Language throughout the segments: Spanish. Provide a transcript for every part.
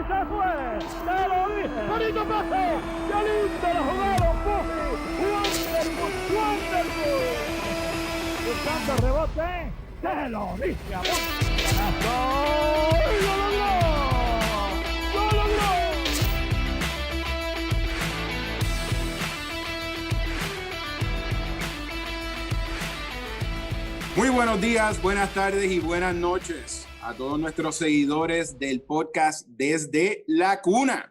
se fue, te lo dije. Bonito pase, qué lindo lo jugaron, Puji. Wonderful. Buscando rebote, te lo dije, amor. ¡Golazo! ¡Lo logró! ¡Lo logró! Muy buenos días, buenas tardes y buenas noches a todos nuestros seguidores del podcast Desde la Cuna.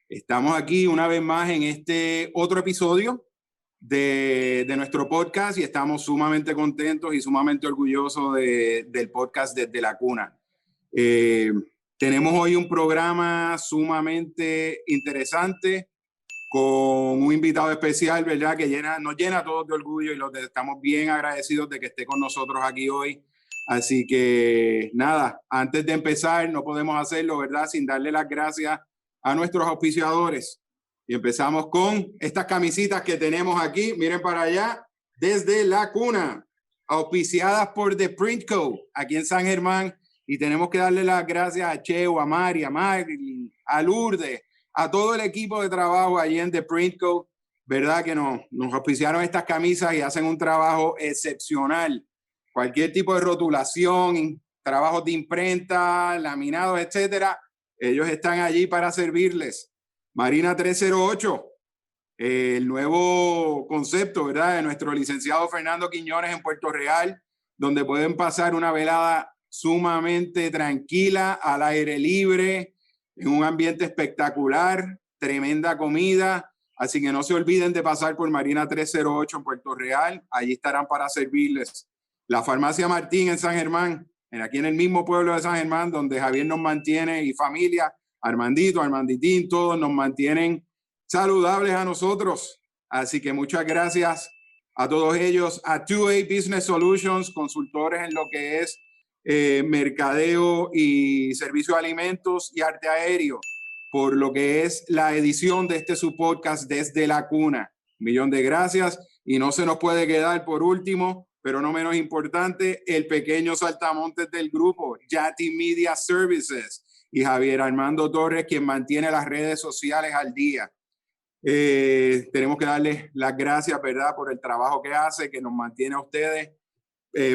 Estamos aquí una vez más en este otro episodio de nuestro podcast y estamos sumamente contentos y sumamente orgullosos del podcast Desde la Cuna. Tenemos hoy un programa sumamente interesante con un invitado especial, ¿verdad? Que nos llena a todos de orgullo y estamos bien agradecidos de que esté con nosotros aquí hoy. Así que nada, antes de empezar, no podemos hacerlo, ¿verdad? Sin darle las gracias a nuestros auspiciadores. Y empezamos con estas camisitas que tenemos aquí. Miren para allá, Desde la Cuna, auspiciadas por The Print Co. aquí en San Germán. Y tenemos que darle las gracias a Cheo, a Mari, a Marilyn, a Lourdes, a todo el equipo de trabajo allí en The Print Co., ¿verdad? Que nos auspiciaron estas camisas y hacen un trabajo excepcional. Cualquier tipo de rotulación, trabajos de imprenta, laminados, etcétera, ellos están allí para servirles. Marina 308, el nuevo concepto, ¿verdad? De nuestro licenciado Fernando Quiñones en Puerto Real, donde pueden pasar una velada sumamente tranquila, al aire libre, en un ambiente espectacular, tremenda comida. Así que no se olviden de pasar por Marina 308 en Puerto Real. Allí estarán para servirles. La Farmacia Martín en San Germán, aquí en el mismo pueblo de San Germán, donde Javier nos mantiene y familia, Armandito, Armanditín, todos nos mantienen saludables a nosotros. Así que muchas gracias a todos ellos, a 2A Business Solutions, consultores en lo que es mercadeo y servicio de alimentos y arte aéreo, por lo que es la edición de este su podcast Desde la Cuna. Un millón de gracias y no se nos puede quedar por último, pero no menos importante, el pequeño saltamontes del grupo, Yati Media Services y Javier Armando Torres, quien mantiene las redes sociales al día. Tenemos que darles las gracias, ¿verdad?, por el trabajo que hace, que nos mantiene a ustedes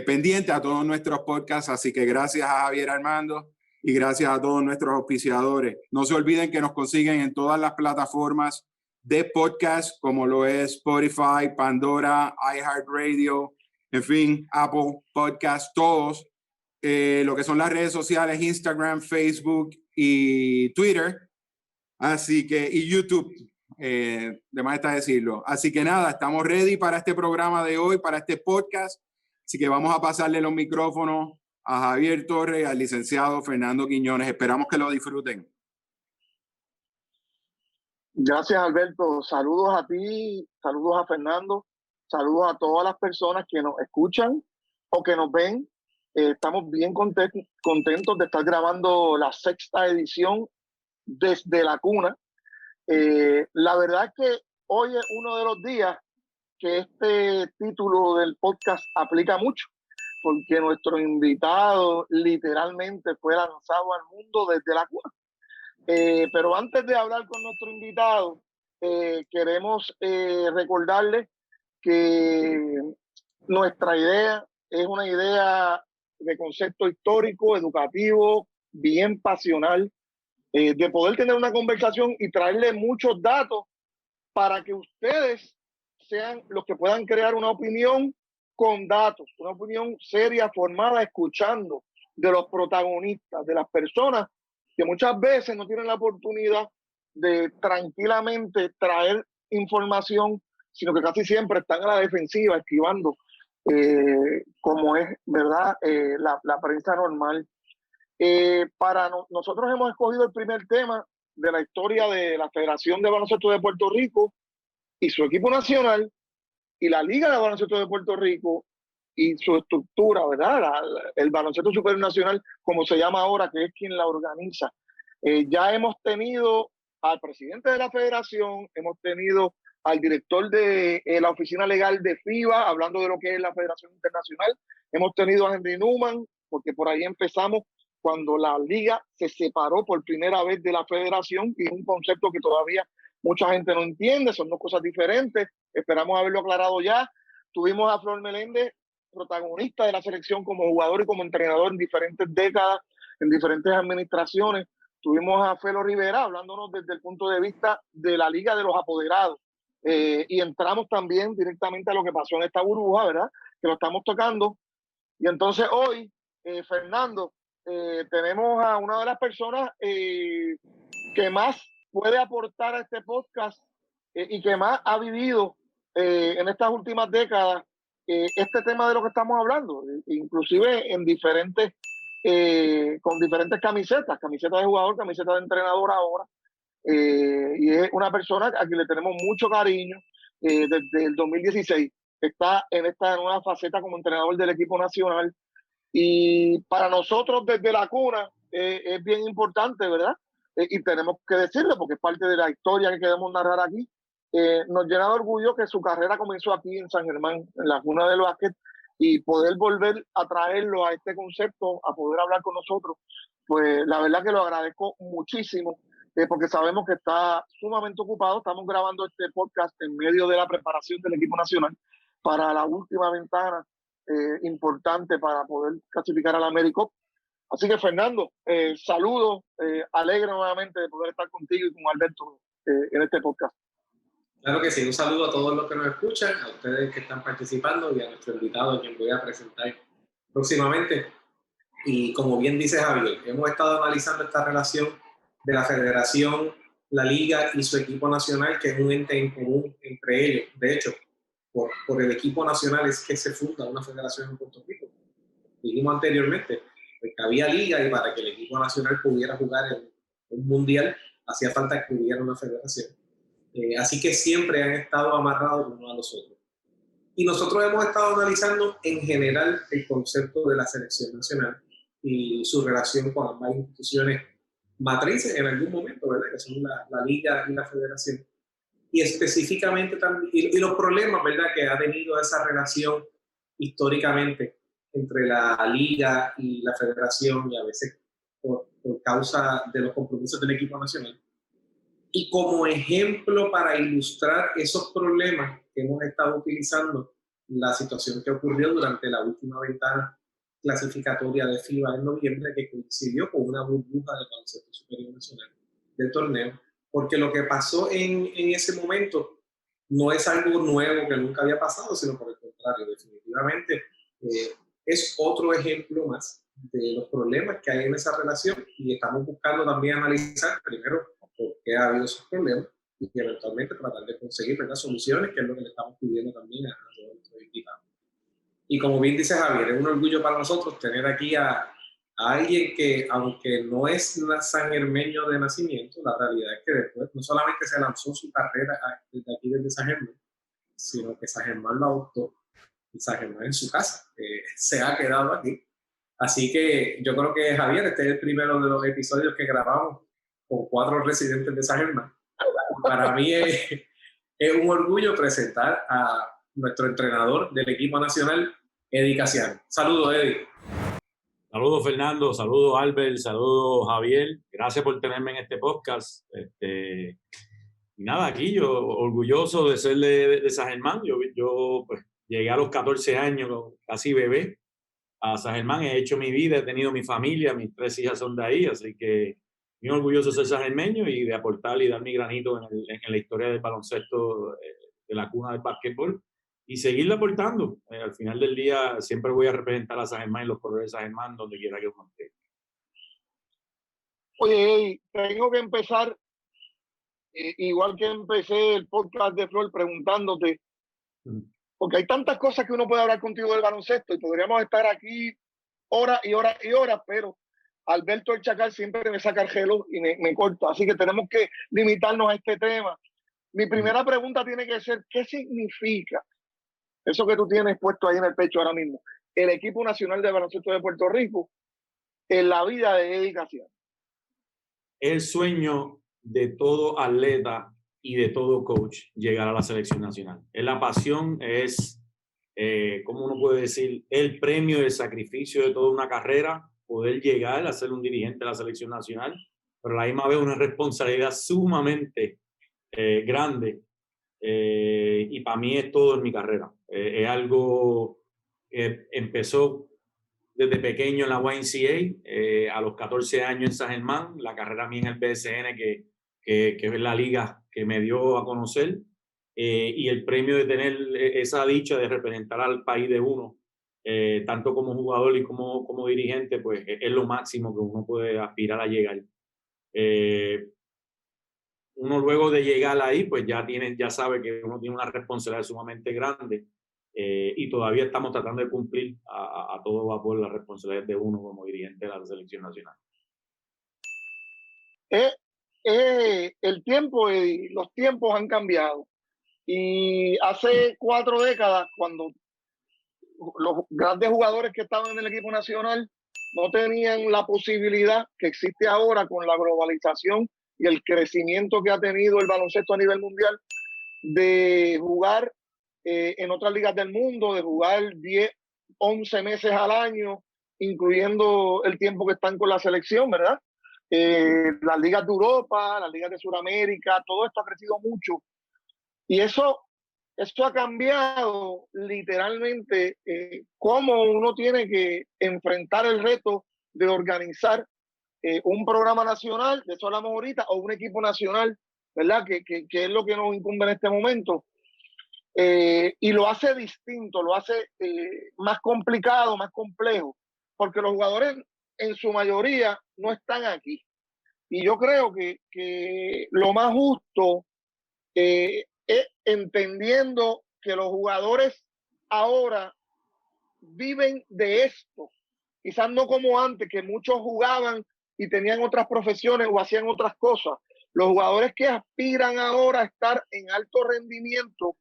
pendiente a todos nuestros podcasts, así que gracias a Javier Armando y gracias a todos nuestros auspiciadores. No se olviden que nos consiguen en todas las plataformas de podcast, como lo es Spotify, Pandora, iHeartRadio, en fin, Apple Podcasts, todos. Lo que son las redes sociales, Instagram, Facebook y Twitter. Así que, y YouTube, de más está decirlo. Así que nada, estamos ready para este programa de hoy, para este podcast. Así que vamos a pasarle los micrófonos a Javier Torres y al licenciado Fernando Quiñones. Esperamos que lo disfruten. Gracias, Alberto. Saludos a ti, saludos a Fernando, saludos a todas las personas que nos escuchan o que nos ven. Estamos bien contentos de estar grabando la 6ª edición Desde la Cuna. La verdad es que hoy es uno de los días que este título del podcast aplica mucho, porque nuestro invitado literalmente fue lanzado al mundo desde la cuna. Pero antes de hablar con nuestro invitado, queremos recordarles que nuestra idea es una idea de concepto histórico, educativo, bien pasional, de poder tener una conversación y traerle muchos datos para que ustedes sean los que puedan crear una opinión con datos, una opinión seria, formada, escuchando de los protagonistas, de las personas que muchas veces no tienen la oportunidad de tranquilamente traer información, sino que casi siempre están a la defensiva, esquivando, como es, ¿verdad?, la prensa normal. Nosotros hemos escogido el primer tema de la historia de la Federación de Baloncesto de Puerto Rico y su equipo nacional y la Liga de Baloncesto de Puerto Rico y su estructura, ¿verdad? El Baloncesto Superior Nacional, como se llama ahora, que es quien la organiza. Ya hemos tenido al presidente de la federación, hemos tenido al director de la oficina legal de FIBA, hablando de lo que es la Federación Internacional, hemos tenido a Henry Newman, porque por ahí empezamos cuando la liga se separó por primera vez de la federación, y es un concepto que todavía mucha gente no entiende, son dos cosas diferentes, esperamos haberlo aclarado ya. Tuvimos a Flor Meléndez, protagonista de la selección como jugador y como entrenador en diferentes décadas, en diferentes administraciones. Tuvimos a Felo Rivera hablándonos desde el punto de vista de la liga de los apoderados, y entramos también directamente a lo que pasó en esta burbuja, ¿verdad? Que lo estamos tocando. Y entonces hoy, Fernando, tenemos a una de las personas que más puede aportar a este podcast y que más ha vivido en estas últimas décadas este tema de lo que estamos hablando, inclusive en diferentes, con diferentes camisetas de jugador, camisetas de entrenador ahora, y es una persona a quien le tenemos mucho cariño desde el 2016. Está en esta nueva faceta como entrenador del equipo nacional, y para nosotros desde la cuna es bien importante, ¿verdad? Y tenemos que decirlo porque es parte de la historia que queremos narrar aquí. Nos llena de orgullo que su carrera comenzó aquí en San Germán, en la cuna del básquet, y poder volver a traerlo a este concepto, a poder hablar con nosotros, pues la verdad que lo agradezco muchísimo, porque sabemos que está sumamente ocupado. Estamos grabando este podcast en medio de la preparación del equipo nacional para la última ventana importante para poder clasificar a la AmeriCup. Así que, Fernando, saludos, alegre nuevamente de poder estar contigo y con Alberto en este podcast. Claro que sí, un saludo a todos los que nos escuchan, a ustedes que están participando y a nuestro invitado, a quien voy a presentar próximamente. Y como bien dice Javier, hemos estado analizando esta relación de la federación, la liga y su equipo nacional, que es un ente en común entre ellos. De hecho, por el equipo nacional es que se funda una federación en Puerto Rico. Dijimos anteriormente que había liga, y para que el equipo nacional pudiera jugar en un mundial hacía falta que hubiera una federación. Así que siempre han estado amarrados unos a los otros. Y nosotros hemos estado analizando en general el concepto de la selección nacional y su relación con ambas instituciones matrices en algún momento, ¿verdad? Que son la liga y la federación. Y específicamente también, y los problemas, ¿verdad?, que ha tenido esa relación históricamente entre la liga y la federación, y a veces por causa de los compromisos del equipo nacional. Y como ejemplo para ilustrar esos problemas que hemos estado utilizando, la situación que ocurrió durante la última ventana clasificatoria de FIBA en noviembre, que coincidió con una burbuja del baloncesto superior nacional del torneo, porque lo que pasó en ese momento no es algo nuevo que nunca había pasado, sino por el contrario, definitivamente es otro ejemplo más de los problemas que hay en esa relación, y estamos buscando también analizar primero por qué ha habido esos problemas y eventualmente tratar de conseguir, ¿verdad?, soluciones, que es lo que le estamos pidiendo también a todos nuestros invitados. Y como bien dice Javier, es un orgullo para nosotros tener aquí a alguien que, aunque no es sangermeño de nacimiento, la realidad es que después no solamente se lanzó su carrera desde aquí, desde San Germán, sino que San Germán lo adoptó, y San Germán en su casa se ha quedado aquí. Así que yo creo que, Javier, este es el primero de los episodios que grabamos con 4 residentes de San Germán. Para mí es un orgullo presentar a nuestro entrenador del equipo nacional, Eddie Casiano. Saludos, Eddie. Saludos, Fernando. Saludos, Albert. Saludos, Javier. Gracias por tenerme en este podcast. Y nada, aquí yo orgulloso de ser de San Germán. Yo pues, llegué a los 14 años, casi bebé, a San Germán. He hecho mi vida, he tenido mi familia, mis 3 hijas son de ahí, así que muy orgulloso de ser sangermeño y de aportar y dar mi granito en la historia del baloncesto, de la cuna del básquetbol, y seguirle aportando. Al final del día siempre voy a representar a San Germán y los colores de San Germán donde quiera que yo esté. Oye, tengo que empezar igual que empecé el podcast de Flor preguntándote, porque hay tantas cosas que uno puede hablar contigo del baloncesto y podríamos estar aquí horas y horas y horas, pero Alberto el Chacal siempre me saca el gelo y me corta, así que tenemos que limitarnos a este tema. Mi primera pregunta tiene que ser, ¿qué significa eso que tú tienes puesto ahí en el pecho ahora mismo, el equipo nacional de baloncesto de Puerto Rico, en la vida de Eddie Casiano? El sueño de todo atleta y de todo coach llegar a la selección nacional. La pasión es, ¿cómo uno puede decir? El premio del sacrificio de toda una carrera poder llegar a ser un dirigente de la selección nacional, pero a la misma vez una responsabilidad sumamente grande. Y para mí es todo en mi carrera. Es algo que empezó desde pequeño en la YMCA, a los 14 años en San Germán, la carrera mía en el BSN, que es la liga que me dio a conocer, y el premio de tener esa dicha de representar al país de uno, tanto como jugador y como dirigente, pues es lo máximo que uno puede aspirar a llegar. Uno luego de llegar ahí, pues ya sabe que uno tiene una responsabilidad sumamente grande, y todavía estamos tratando de cumplir a todo vapor la responsabilidad de uno como dirigente de la selección nacional. El tiempo y los tiempos han cambiado. Y hace 4 décadas, cuando los grandes jugadores que estaban en el equipo nacional no tenían la posibilidad que existe ahora con la globalización y el crecimiento que ha tenido el baloncesto a nivel mundial, de jugar en otras ligas del mundo, de jugar 10, 11 meses al año, incluyendo el tiempo que están con la selección, ¿verdad? Las ligas de Europa, las ligas de Sudamérica, todo esto ha crecido mucho. Y eso ha cambiado literalmente cómo uno tiene que enfrentar el reto de organizar un programa nacional, de eso hablamos ahorita, o un equipo nacional, ¿verdad? Que es lo que nos incumbe en este momento. Y lo hace distinto, lo hace más complicado, más complejo, porque los jugadores en su mayoría no están aquí. Y yo creo que lo más justo es entendiendo que los jugadores ahora viven de esto, quizás no como antes, que muchos jugaban y tenían otras profesiones o hacían otras cosas. Los jugadores que aspiran ahora a estar en alto rendimiento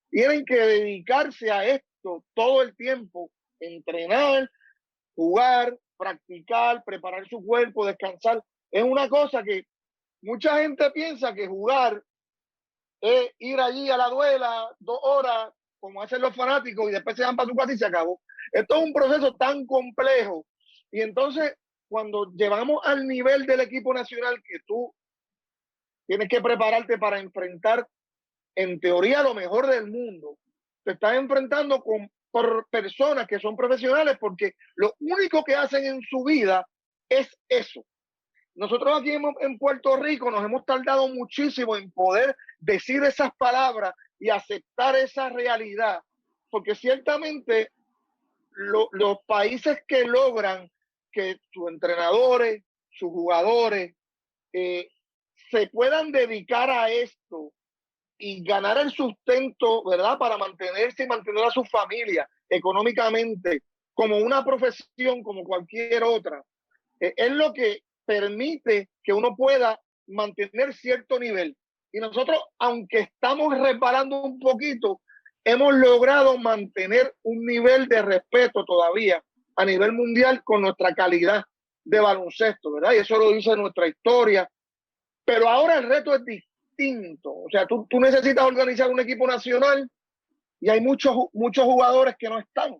tienen que dedicarse a esto todo el tiempo, entrenar, jugar, practicar, preparar su cuerpo, descansar. Es una cosa que mucha gente piensa que jugar es ir allí a la duela 2 horas, como hacen los fanáticos, y después se van para su casa y se acabó. Esto es un proceso tan complejo. Y entonces, cuando llevamos al nivel del equipo nacional, que tú tienes que prepararte para enfrentar, en teoría, lo mejor del mundo, te estás enfrentando por personas que son profesionales, porque lo único que hacen en su vida es eso. Nosotros aquí en Puerto Rico nos hemos tardado muchísimo en poder decir esas palabras y aceptar esa realidad, porque ciertamente los países que logran que sus entrenadores, sus jugadores se puedan dedicar a esto y ganar el sustento, ¿verdad? Para mantenerse y mantener a su familia económicamente como una profesión, como cualquier otra, es lo que permite que uno pueda mantener cierto nivel. Y nosotros, aunque estamos resbalando un poquito, hemos logrado mantener un nivel de respeto todavía a nivel mundial con nuestra calidad de baloncesto, ¿verdad? Y eso lo dice nuestra historia. Pero ahora el reto es distinto. O sea, tú necesitas organizar un equipo nacional y hay muchos jugadores que no están.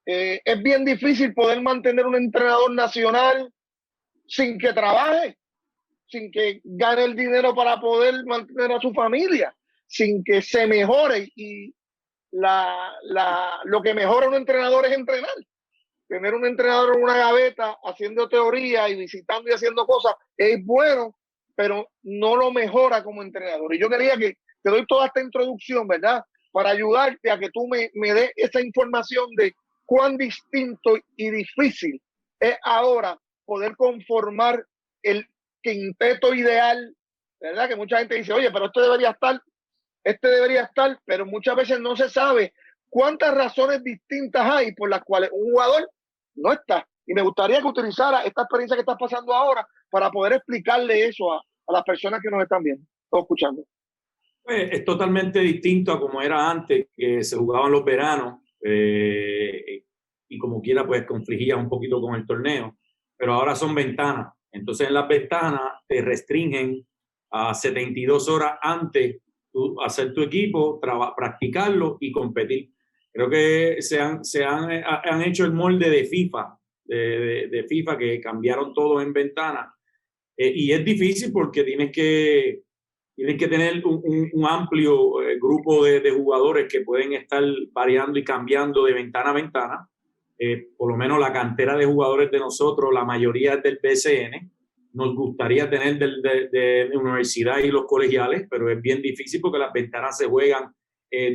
Es bien difícil poder mantener un entrenador nacional sin que trabaje, sin que gane el dinero para poder mantener a su familia, sin que se mejore. Y lo que mejora un entrenador es entrenar. Tener un entrenador en una gaveta haciendo teoría y visitando y haciendo cosas es bueno, pero no lo mejora como entrenador. Y yo quería que te doy toda esta introducción, ¿verdad? Para ayudarte a que tú me des esa información de cuán distinto y difícil es ahora poder conformar el quinteto ideal, ¿verdad? Que mucha gente dice, oye, pero este debería estar, pero muchas veces no se sabe cuántas razones distintas hay por las cuales un jugador no está. Y me gustaría que utilizara esta experiencia que estás pasando ahora para poder explicarle eso a las personas que nos están viendo o escuchando. Es totalmente distinto a como era antes, que se jugaban los veranos y como quiera pues confligía un poquito con el torneo, pero ahora son ventanas. Entonces en las ventanas te restringen a 72 horas antes hacer tu equipo, practicarlo y competir. Creo que han hecho el molde de FIFA de FIFA que cambiaron todo en ventana. Y es difícil porque tienes que tener un amplio grupo de jugadores que pueden estar variando y cambiando de ventana a ventana. Por lo menos la cantera de jugadores de nosotros, la mayoría es del BCN. Nos gustaría tener de universidad y los colegiales, pero es bien difícil porque las ventanas se juegan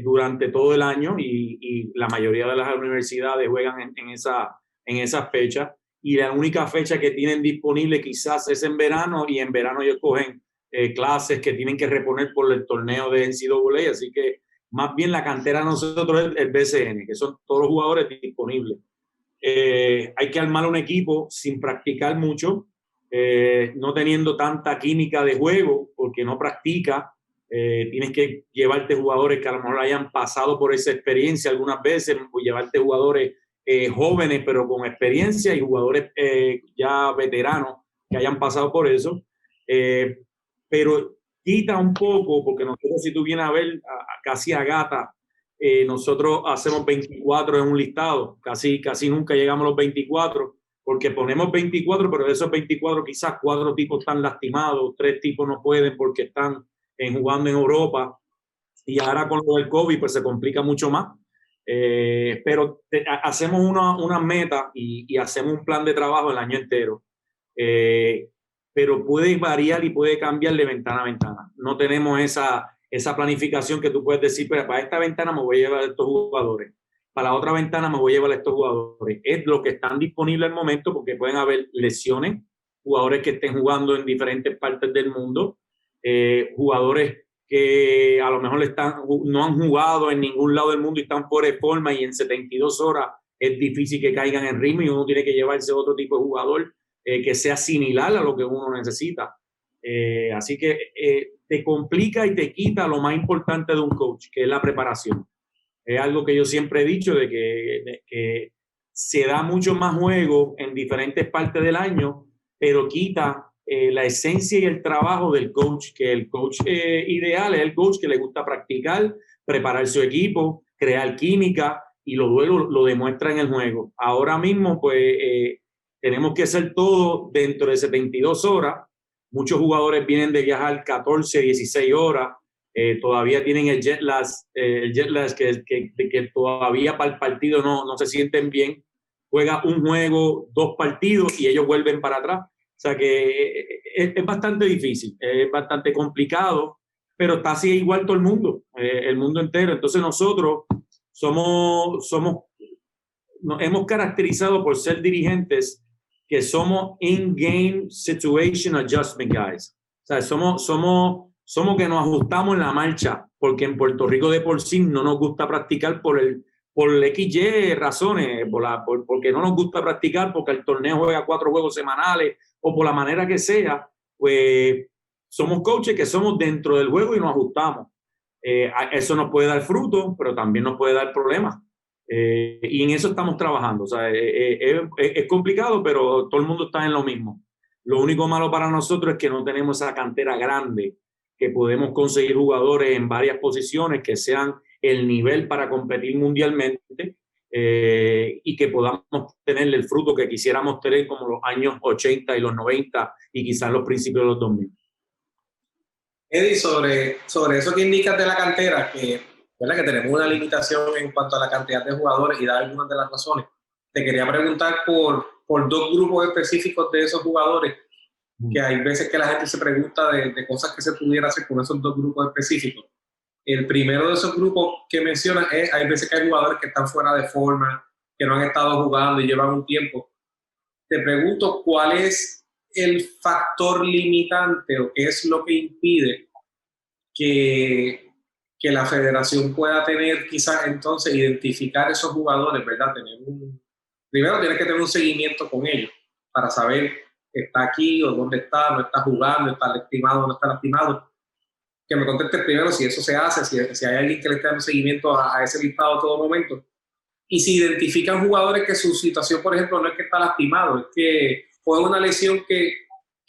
durante todo el año y la mayoría de las universidades juegan en esas fechas. Y la única fecha que tienen disponible quizás es en verano, y en verano ellos cogen clases que tienen que reponer por el torneo de NCAA, así que más bien la cantera de nosotros es el BCN, que son todos los jugadores disponibles. Hay que armar un equipo sin practicar mucho, no teniendo tanta química de juego, porque no practica. Tienes que llevarte jugadores que a lo mejor hayan pasado por esa experiencia algunas veces, o llevarte jugadores jóvenes pero con experiencia, y jugadores ya veteranos que hayan pasado por eso. Pero quita un poco, porque nosotros, si tú vienes a ver casi a gata, nosotros hacemos 24 en un listado, casi nunca llegamos a los 24, porque ponemos 24, pero de esos 24 quizás 4 tipos están lastimados, 3 tipos no pueden porque están jugando en Europa, y ahora con lo del COVID pues se complica mucho más. Pero hacemos una meta y hacemos un plan de trabajo el año entero, pero puede variar y puede cambiar de ventana a ventana. No tenemos esa planificación que tú puedes decir, pero para esta ventana me voy a llevar a estos jugadores, para la otra ventana me voy a llevar a estos jugadores. Es lo que están disponibles al momento, porque pueden haber lesiones, jugadores que estén jugando en diferentes partes del mundo, jugadores que a lo mejor no han jugado en ningún lado del mundo y están fuera de forma, y en 72 horas es difícil que caigan en ritmo, y uno tiene que llevarse otro tipo de jugador que sea similar a lo que uno necesita. Así que te complica y te quita lo más importante de un coach, que es la preparación. Es algo que yo siempre he dicho, de que se da mucho más juego en diferentes partes del año, pero quita la esencia y el trabajo del coach, que el coach ideal es el coach que le gusta practicar, preparar su equipo, crear química, y luego lo demuestra en el juego. Ahora mismo pues tenemos que hacer todo dentro de 72 horas. Muchos jugadores vienen de viajar 14, 16 horas, todavía tienen el jet lag que todavía para el partido no se sienten bien. Juega un juego, 2 partidos y ellos vuelven para atrás. O sea que es bastante difícil, es bastante complicado, pero está así igual todo el mundo entero. Entonces nosotros nos hemos caracterizado por ser dirigentes que somos in-game situation adjustment guys. O sea, somos que nos ajustamos en la marcha, porque en Puerto Rico de por sí no nos gusta practicar por XY razones, porque no nos gusta practicar, porque el torneo juega 4 juegos semanales, o por la manera que sea. Pues somos coaches que somos dentro del juego y nos ajustamos. Eso nos puede dar fruto, pero también nos puede dar problemas. Y en eso estamos trabajando. O sea, es complicado, pero todo el mundo está en lo mismo. Lo único malo para nosotros es que no tenemos esa cantera grande, que podemos conseguir jugadores en varias posiciones que sean el nivel para competir mundialmente, y que podamos tener el fruto que quisiéramos tener como los años 80 y los 90 y quizás los principios de los 2000. Eddie, sobre eso que indicas de la cantera, ¿verdad? Que tenemos una limitación en cuanto a la cantidad de jugadores, y dar algunas de las razones. Te quería preguntar por 2 grupos específicos de esos jugadores, que hay veces que la gente se pregunta de cosas que se pudiera hacer con esos 2 grupos específicos. El primero de esos grupos que mencionas es, hay veces que hay jugadores que están fuera de forma, que no han estado jugando y llevan un tiempo. Te pregunto, ¿cuál es el factor limitante, o qué es lo que impide que la federación pueda tener, quizás entonces identificar esos jugadores, ¿verdad? Primero tienes que tener un seguimiento con ellos para saber que está aquí o dónde está, no está jugando, está lastimado o no está lastimado. Que me conteste primero si eso se hace, si hay alguien que le esté dando seguimiento a ese listado a todo momento. Y si identifican jugadores que su situación, por ejemplo, no es que está lastimado, es que fue una lesión que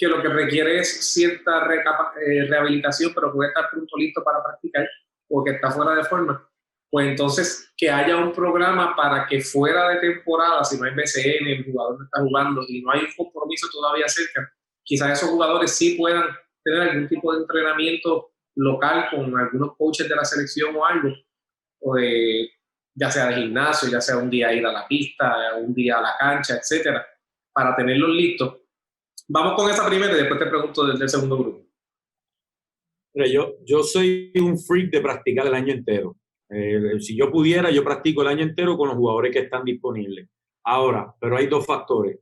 lo que requiere es cierta rehabilitación, pero puede estar pronto listo para practicar, o que está fuera de forma, pues entonces que haya un programa para que fuera de temporada, si no hay BCN, el jugador no está jugando y no hay un compromiso todavía cerca, quizás esos jugadores sí puedan tener algún tipo de entrenamiento local con algunos coaches de la selección o algo, o de, ya sea de gimnasio, ya sea un día ir a la pista, un día a la cancha, etcétera, para tenerlos listos. Vamos con esa primera y después te pregunto del segundo grupo. Mira, yo soy un freak de practicar el año entero. Si yo pudiera, yo practico el año entero con los jugadores que están disponibles. Ahora, pero hay dos factores.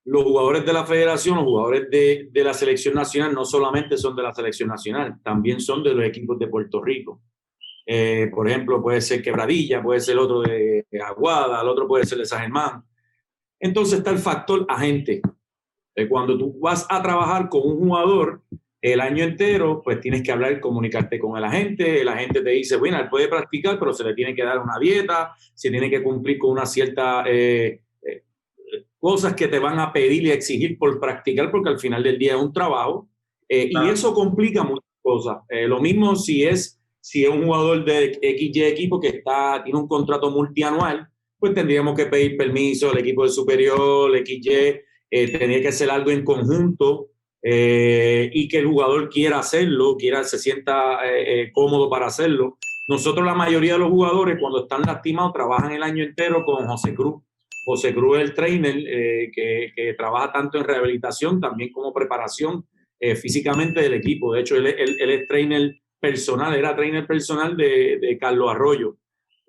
Los jugadores de la federación, los jugadores de la selección nacional, no solamente son de la selección nacional, también son de los equipos de Puerto Rico. Por ejemplo, puede ser Quebradilla, puede ser otro de Aguada, el otro puede ser de San Germán. Entonces está el factor agente. Cuando tú vas a trabajar con un jugador el año entero, pues tienes que hablar, comunicarte con el agente te dice, bueno, él puede practicar, pero se le tiene que dar una dieta, se tiene que cumplir con una cierta cosas que te van a pedir y exigir por practicar, porque al final del día es un trabajo, y eso complica muchas cosas. Lo mismo si es un jugador de XY equipo que tiene un contrato multianual, pues tendríamos que pedir permiso al equipo de superior, XY, tendría que hacer algo en conjunto, y que el jugador quiera hacerlo, se sienta cómodo para hacerlo. Nosotros, la mayoría de los jugadores, cuando están lastimados, trabajan el año entero con José Cruz. José Cruz es el trainer que trabaja tanto en rehabilitación, también como preparación físicamente del equipo. De hecho, él es trainer personal, era trainer personal de Carlos Arroyo.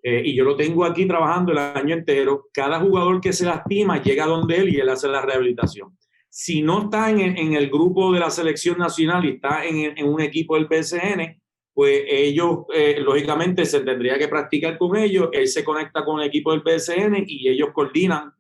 Y yo lo tengo aquí trabajando el año entero. Cada jugador que se lastima llega donde él y él hace la rehabilitación. Si no está en el grupo de la selección nacional y está en un equipo del BCN, pues ellos, lógicamente, se tendría que practicar con ellos. Él se conecta con el equipo del BCN y ellos coordinan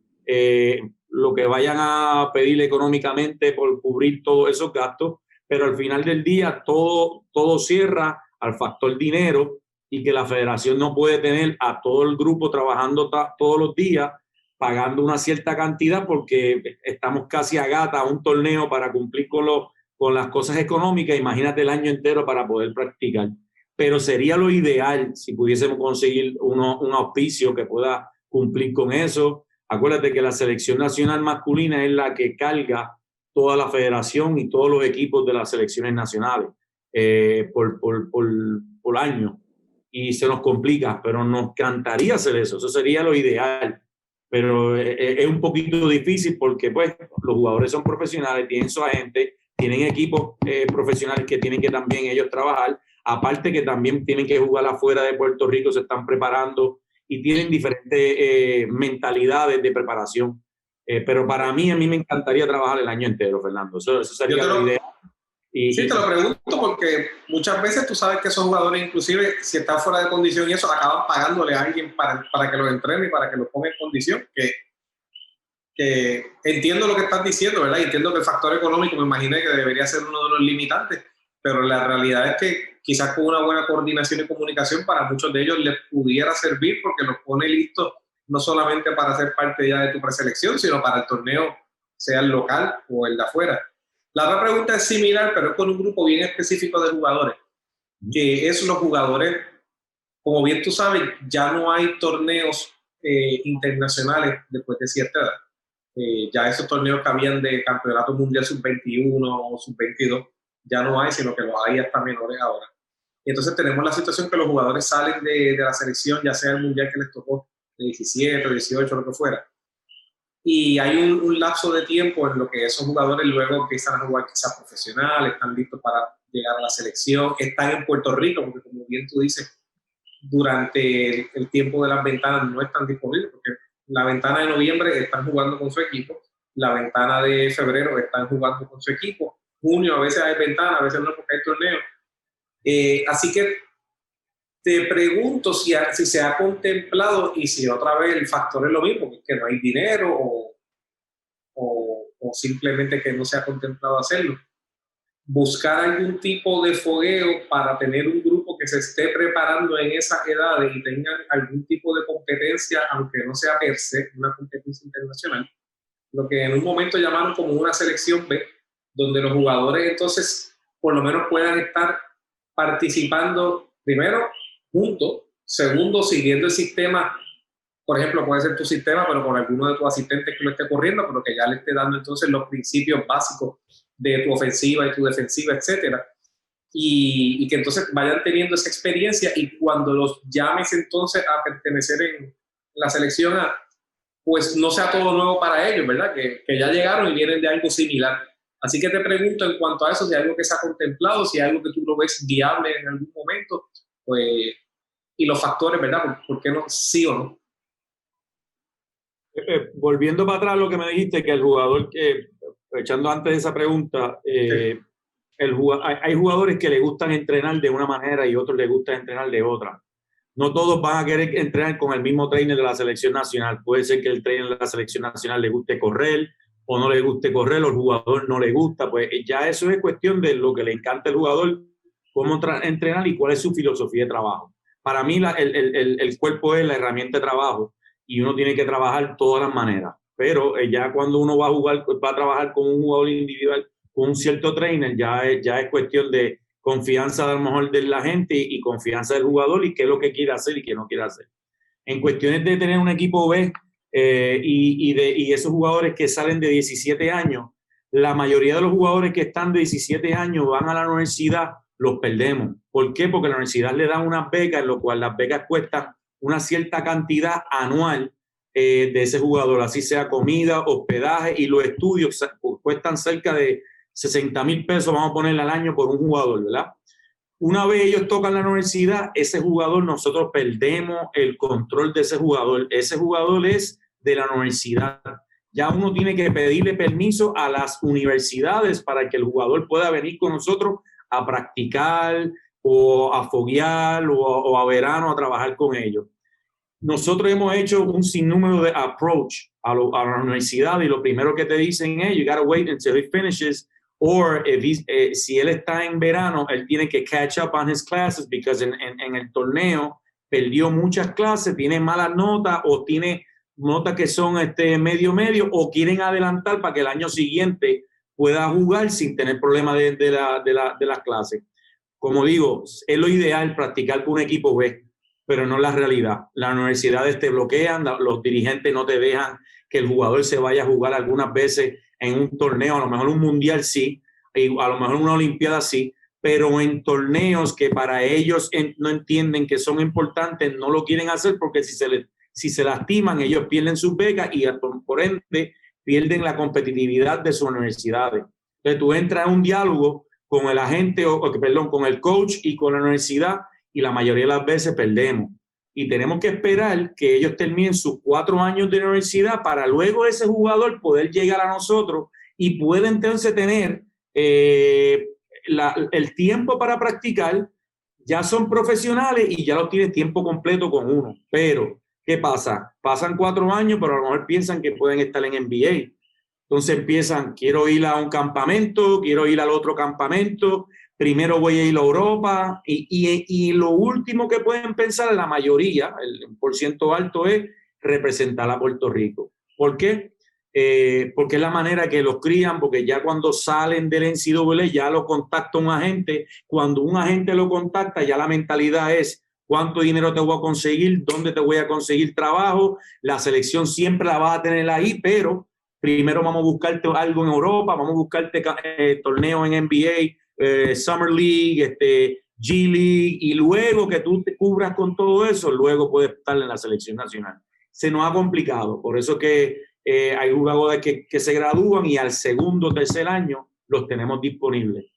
lo que vayan a pedir económicamente por cubrir todos esos gastos. Pero al final del día, todo cierra al factor dinero, y que la federación no puede tener a todo el grupo trabajando todos los días, pagando una cierta cantidad, porque estamos casi a gata a un torneo para cumplir con las cosas económicas. Imagínate el año entero para poder practicar. Pero sería lo ideal si pudiésemos conseguir un auspicio que pueda cumplir con eso. Acuérdate que la selección nacional masculina es la que carga toda la federación y todos los equipos de las selecciones nacionales por año. Y se nos complica, pero nos encantaría hacer eso. Eso sería lo ideal. Pero es un poquito difícil porque pues los jugadores son profesionales, tienen su agente, tienen equipos profesionales que tienen que también ellos trabajar, aparte que también tienen que jugar afuera de Puerto Rico, se están preparando y tienen diferentes mentalidades de preparación. Pero a mí me encantaría trabajar el año entero, Fernando. Eso sería la idea. Sí, te lo pregunto porque muchas veces tú sabes que esos jugadores, inclusive si están fuera de condición y eso, acaban pagándole a alguien para que los entrene y para que los ponga en condición. Que entiendo lo que estás diciendo, ¿verdad? Y entiendo que el factor económico me imaginé que debería ser uno de los limitantes, pero la realidad es que quizás con una buena coordinación y comunicación para muchos de ellos les pudiera servir, porque los pone listos no solamente para ser parte ya de tu preselección, sino para el torneo, sea el local o el de afuera. La otra pregunta es similar, pero es con un grupo bien específico de jugadores, que es los jugadores, como bien tú sabes, ya no hay torneos internacionales después de cierta edad. Ya esos torneos que habían de campeonato mundial sub-21 o sub-22, ya no hay, sino que los hay hasta menores ahora. Y entonces tenemos la situación que los jugadores salen de la selección, ya sea el mundial que les tocó, de 17, 18, lo que fuera. Y hay un lapso de tiempo en lo que esos jugadores luego empiezan a jugar quizás profesional, están listos para llegar a la selección, están en Puerto Rico, porque como bien tú dices, durante el tiempo de las ventanas no están disponibles, porque la ventana de noviembre están jugando con su equipo, la ventana de febrero están jugando con su equipo, junio a veces hay ventana, a veces no porque hay torneo. Así que te pregunto si se ha contemplado y si otra vez el factor es lo mismo, que no hay dinero o simplemente que no se ha contemplado hacerlo. Buscar algún tipo de fogueo para tener un grupo que se esté preparando en esas edades y tenga algún tipo de competencia, aunque no sea per se una competencia internacional, lo que en un momento llamaron como una selección B, donde los jugadores entonces por lo menos puedan estar participando primero juntos, Segundo, siguiendo el sistema, por ejemplo, puede ser tu sistema, pero con alguno de tus asistentes que lo esté corriendo, pero que ya le esté dando entonces los principios básicos de tu ofensiva y tu defensiva, etcétera. Y que entonces vayan teniendo esa experiencia, y cuando los llames entonces a pertenecer en la selección A, pues no sea todo nuevo para ellos, ¿verdad? Que ya llegaron y vienen de algo similar. Así que te pregunto en cuanto a eso, si hay algo que se ha contemplado, si hay algo que tú lo ves viable en algún momento, pues, y los factores, ¿verdad? ¿Por qué no? Sí o no. Volviendo para atrás lo que me dijiste, que el jugador, echando antes de esa pregunta, Sí. hay jugadores que les gustan entrenar de una manera y otros les gusta entrenar de otra. No todos van a querer entrenar con el mismo trainer de la selección nacional. Puede ser que el trainer de la selección nacional le guste correr o no le guste correr, o el jugador no le gusta. Pues ya eso es cuestión de lo que le encanta al jugador, cómo entrenar y cuál es su filosofía de trabajo. Para mí el cuerpo es la herramienta de trabajo y uno tiene que trabajar de todas las maneras. Pero ya cuando uno va a trabajar con un jugador individual, con un cierto trainer, ya es cuestión de confianza a lo mejor de la gente y confianza del jugador y qué es lo que quiere hacer y qué no quiere hacer. En cuestiones de tener un equipo B y esos jugadores que salen de 17 años, la mayoría de los jugadores que están de 17 años van a la universidad, los perdemos. ¿Por qué? Porque la universidad le da unas becas, en lo cual las becas cuestan una cierta cantidad anual de ese jugador, así sea comida, hospedaje, y los estudios cuestan cerca de 60,000 pesos, vamos a ponerle al año por un jugador, ¿verdad? Una vez ellos tocan la universidad, ese jugador, nosotros perdemos el control de ese jugador. Ese jugador es de la universidad. Ya uno tiene que pedirle permiso a las universidades para que el jugador pueda venir con nosotros a practicar o a foguear o a verano a trabajar con ellos. Nosotros hemos hecho un sinnúmero de approach a la universidad, y lo primero que te dicen es, you gotta wait until he finishes, or si él está en verano, él tiene que catch up on his classes, because en el torneo perdió muchas clases, tiene malas notas o tiene notas que son medio, o quieren adelantar para que el año siguiente pueda jugar sin tener problemas de las clases. Como digo, es lo ideal practicar con un equipo B, pero no es la realidad. Las universidades te bloquean, los dirigentes no te dejan que el jugador se vaya a jugar algunas veces en un torneo, a lo mejor un mundial sí, y a lo mejor una olimpiada sí, pero en torneos que para ellos no entienden que son importantes, no lo quieren hacer, porque si se lastiman, ellos pierden sus becas y por ende pierden la competitividad de sus universidades. Entonces tú entras en un diálogo con el agente, con el coach y con la universidad, y la mayoría de las veces perdemos. Y tenemos que esperar que ellos terminen sus 4 años de universidad para luego ese jugador poder llegar a nosotros y puede entonces tener el tiempo para practicar. Ya son profesionales y ya lo tienen tiempo completo con uno. Pero, ¿qué pasa? Pasan 4 años, pero a lo mejor piensan que pueden estar en NBA. Entonces empiezan, quiero ir a un campamento, quiero ir al otro campamento, primero voy a ir a Europa, y lo último que pueden pensar la mayoría, el % alto, es representar a Puerto Rico. ¿Por qué? Porque es la manera que los crían, porque ya cuando salen del NCAA ya lo contacta un agente. Cuando un agente lo contacta, ya la mentalidad es cuánto dinero te voy a conseguir, dónde te voy a conseguir trabajo. La selección siempre la vas a tener ahí, pero primero vamos a buscarte algo en Europa, vamos a buscarte torneos en NBA, Summer League, G League, y luego que tú te cubras con todo eso, luego puedes estar en la selección nacional. Se nos ha complicado, por eso que hay jugadores que se gradúan y al segundo o tercer año los tenemos disponibles.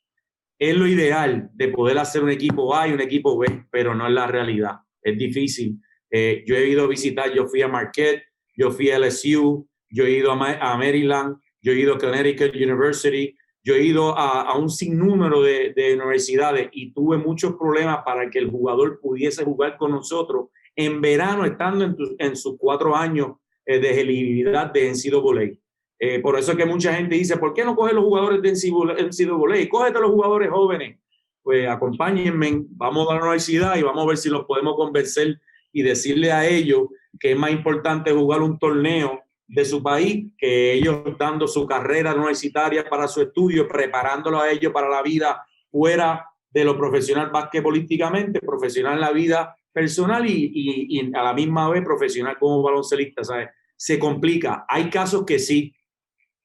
Es lo ideal de poder hacer un equipo A y un equipo B, pero no es la realidad. Es difícil. Yo he ido a visitar, yo fui a Marquette, yo fui a LSU, yo he ido a Maryland, yo he ido a Connecticut University, yo he ido a un sinnúmero de universidades y tuve muchos problemas para que el jugador pudiese jugar con nosotros en verano, estando en sus 4 años de elegibilidad de NCAA. Por eso es que mucha gente dice, ¿por qué no coge los jugadores de NCAA? Cógete a los jugadores jóvenes. Pues acompáñenme, vamos a la universidad y vamos a ver si los podemos convencer y decirle a ellos que es más importante jugar un torneo de su país que ellos dando su carrera universitaria para su estudio, preparándolo a ellos para la vida fuera de lo profesional basquetbolísticamente, profesional en la vida personal y a la misma vez profesional como baloncelista, ¿sabes? Se complica. Hay casos que sí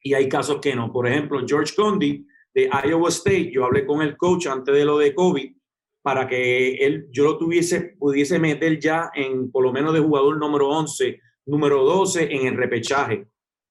y hay casos que no. Por ejemplo, George Condi de Iowa State, yo hablé con el coach antes de lo de COVID para que yo lo pudiese meter ya en por lo menos de jugador número 11, número 12 en el repechaje.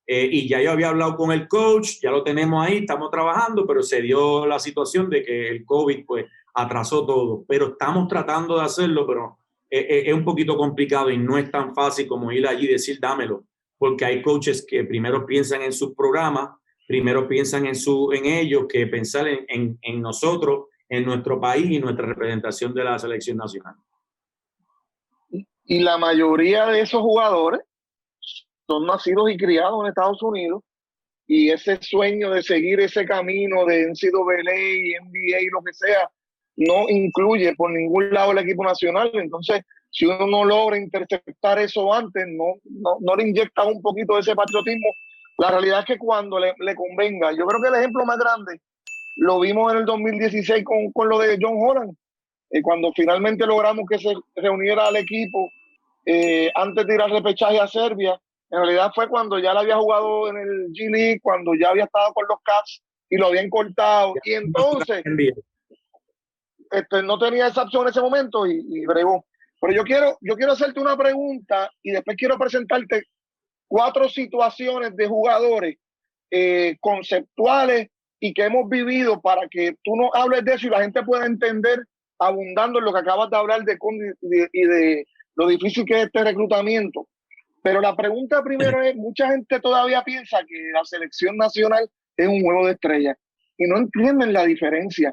Y ya yo había hablado con el coach, ya lo tenemos ahí, estamos trabajando, pero se dio la situación de que el COVID pues atrasó todo. Pero estamos tratando de hacerlo, pero es un poquito complicado y no es tan fácil como ir allí y decir dámelo, porque hay coaches que primero piensan en sus programas, primero piensan en ellos, que pensar en nosotros, en nuestro país y nuestra representación de la selección nacional. Y la mayoría de esos jugadores son nacidos y criados en Estados Unidos, y ese sueño de seguir ese camino de NCAA, NBA y lo que sea, no incluye por ningún lado el equipo nacional. Entonces, si uno no logra interceptar eso antes, no le inyecta un poquito de ese patriotismo. La realidad es que cuando le convenga, yo creo que el ejemplo más grande lo vimos en el 2016 con lo de John Holland, cuando finalmente logramos que se reuniera al equipo antes de ir al repechaje a Serbia. En realidad fue cuando ya le había jugado en el G League, cuando ya había estado con los Cavs y lo habían cortado. Y entonces no tenía esa opción en ese momento y bregó. Pero yo quiero hacerte una pregunta y después quiero presentarte 4 situaciones de jugadores conceptuales y que hemos vivido para que tú nos hables de eso y la gente pueda entender, abundando en lo que acabas de hablar de Condi y de lo difícil que es este reclutamiento. Pero la pregunta primero es, mucha gente todavía piensa que la selección nacional es un juego de estrellas y no entienden la diferencia.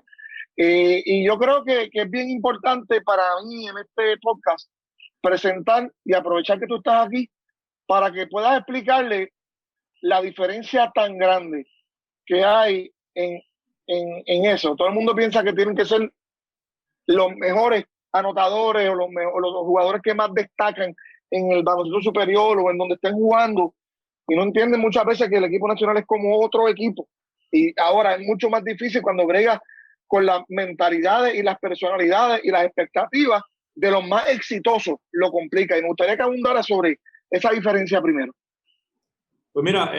Y yo creo que es bien importante para mí en este podcast presentar y aprovechar que tú estás aquí para que puedas explicarle la diferencia tan grande que hay en eso. Todo el mundo piensa que tienen que ser los mejores anotadores o los jugadores que más destacan en el baloncesto superior o en donde estén jugando, y no entienden muchas veces que el equipo nacional es como otro equipo. Y ahora es mucho más difícil cuando bregas con las mentalidades y las personalidades y las expectativas de los más exitosos, lo complica. Y me gustaría que abundara sobre esa diferencia primero. Pues mira,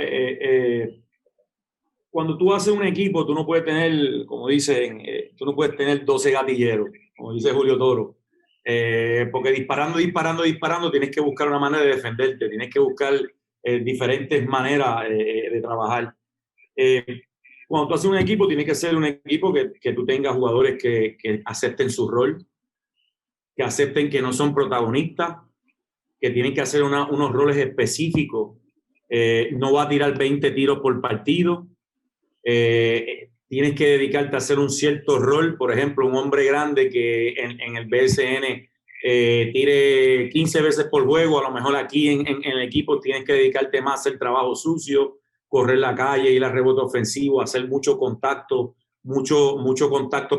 cuando tú haces un equipo, tú no puedes tener, como dicen, tú no puedes tener 12 gatilleros, como dice Julio Toro. Porque disparando, tienes que buscar una manera de defenderte, tienes que buscar diferentes maneras de trabajar. Cuando tú haces un equipo, tiene que ser un equipo que tú tengas jugadores que acepten su rol, que acepten que no son protagonistas, que tienen que hacer unos roles específicos. No va a tirar 20 tiros por partido. Tienes que dedicarte a hacer un cierto rol. Por ejemplo, un hombre grande que en el BSN tire 15 veces por juego, a lo mejor aquí en el equipo tienes que dedicarte más a hacer trabajo sucio, correr la calle, ir al rebote ofensivo, hacer mucho contacto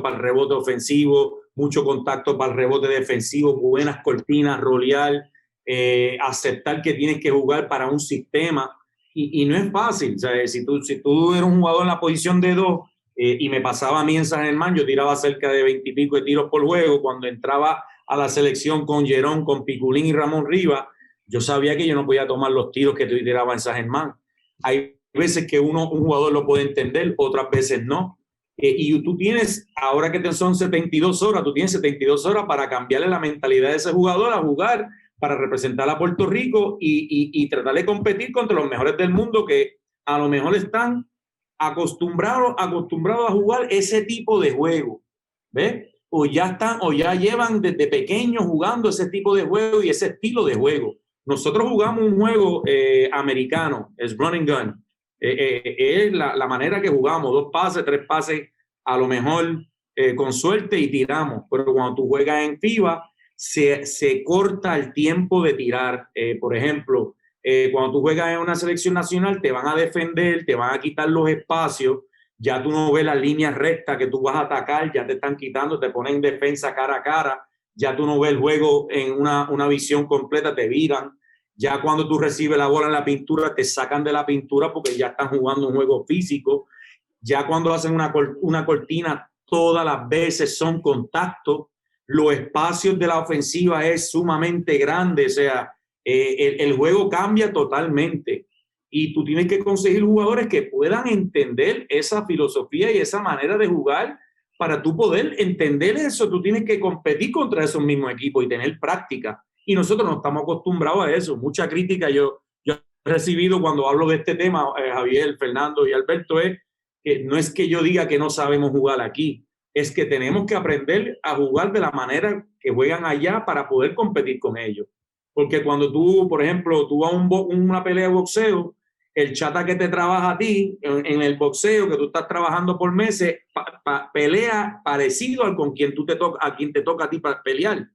para el rebote ofensivo, mucho contacto para el rebote defensivo, buenas cortinas, rolear, aceptar que tienes que jugar para un sistema. Y no es fácil. O sea, si tú eres un jugador en la posición de 2, y me pasaba a mí en San Germán, yo tiraba cerca de 20 y pico de tiros por juego. Cuando entraba a la selección con Jerón, con Piculín y Ramón Rivas, yo sabía que yo no podía tomar los tiros que tú tirabas en San Germán. Hay veces que un jugador lo puede entender, otras veces no. Y tú tienes, ahora que son 72 horas, tú tienes 72 horas para cambiarle la mentalidad de ese jugador a jugar para representar a Puerto Rico y tratar de competir contra los mejores del mundo que a lo mejor están acostumbrados a jugar ese tipo de juego, ¿ves? O ya llevan desde pequeños jugando ese tipo de juego y ese estilo de juego. Nosotros jugamos un juego americano, es run and gun. Es la manera que jugamos, 2 pases, 3 pases, a lo mejor con suerte y tiramos. Pero cuando tú juegas en FIBA, se corta el tiempo de tirar. Por ejemplo, cuando tú juegas en una selección nacional, te van a defender, te van a quitar los espacios, ya tú no ves las líneas rectas que tú vas a atacar, ya te están quitando, te ponen defensa cara a cara, ya tú no ves el juego en una visión completa, te viran. Ya cuando tú recibes la bola en la pintura, te sacan de la pintura porque ya están jugando un juego físico. Ya cuando hacen una cortina, todas las veces son contactos. los espacios de la ofensiva es sumamente grande, o sea, el juego cambia totalmente y tú tienes que conseguir jugadores que puedan entender esa filosofía y esa manera de jugar. Para tú poder entender eso, tú tienes que competir contra esos mismos equipos y tener práctica. Y nosotros no estamos acostumbrados a eso. Mucha crítica yo he recibido cuando hablo de este tema, Javier, Fernando y Alberto, es que no es que yo diga que no sabemos jugar aquí, es que tenemos que aprender a jugar de la manera que juegan allá para poder competir con ellos. Porque cuando tú, por ejemplo, tú vas a una pelea de boxeo, el chata que te trabaja a ti en el boxeo, que tú estás trabajando por meses, pelea parecido al con quien a quien te toca a ti para pelear,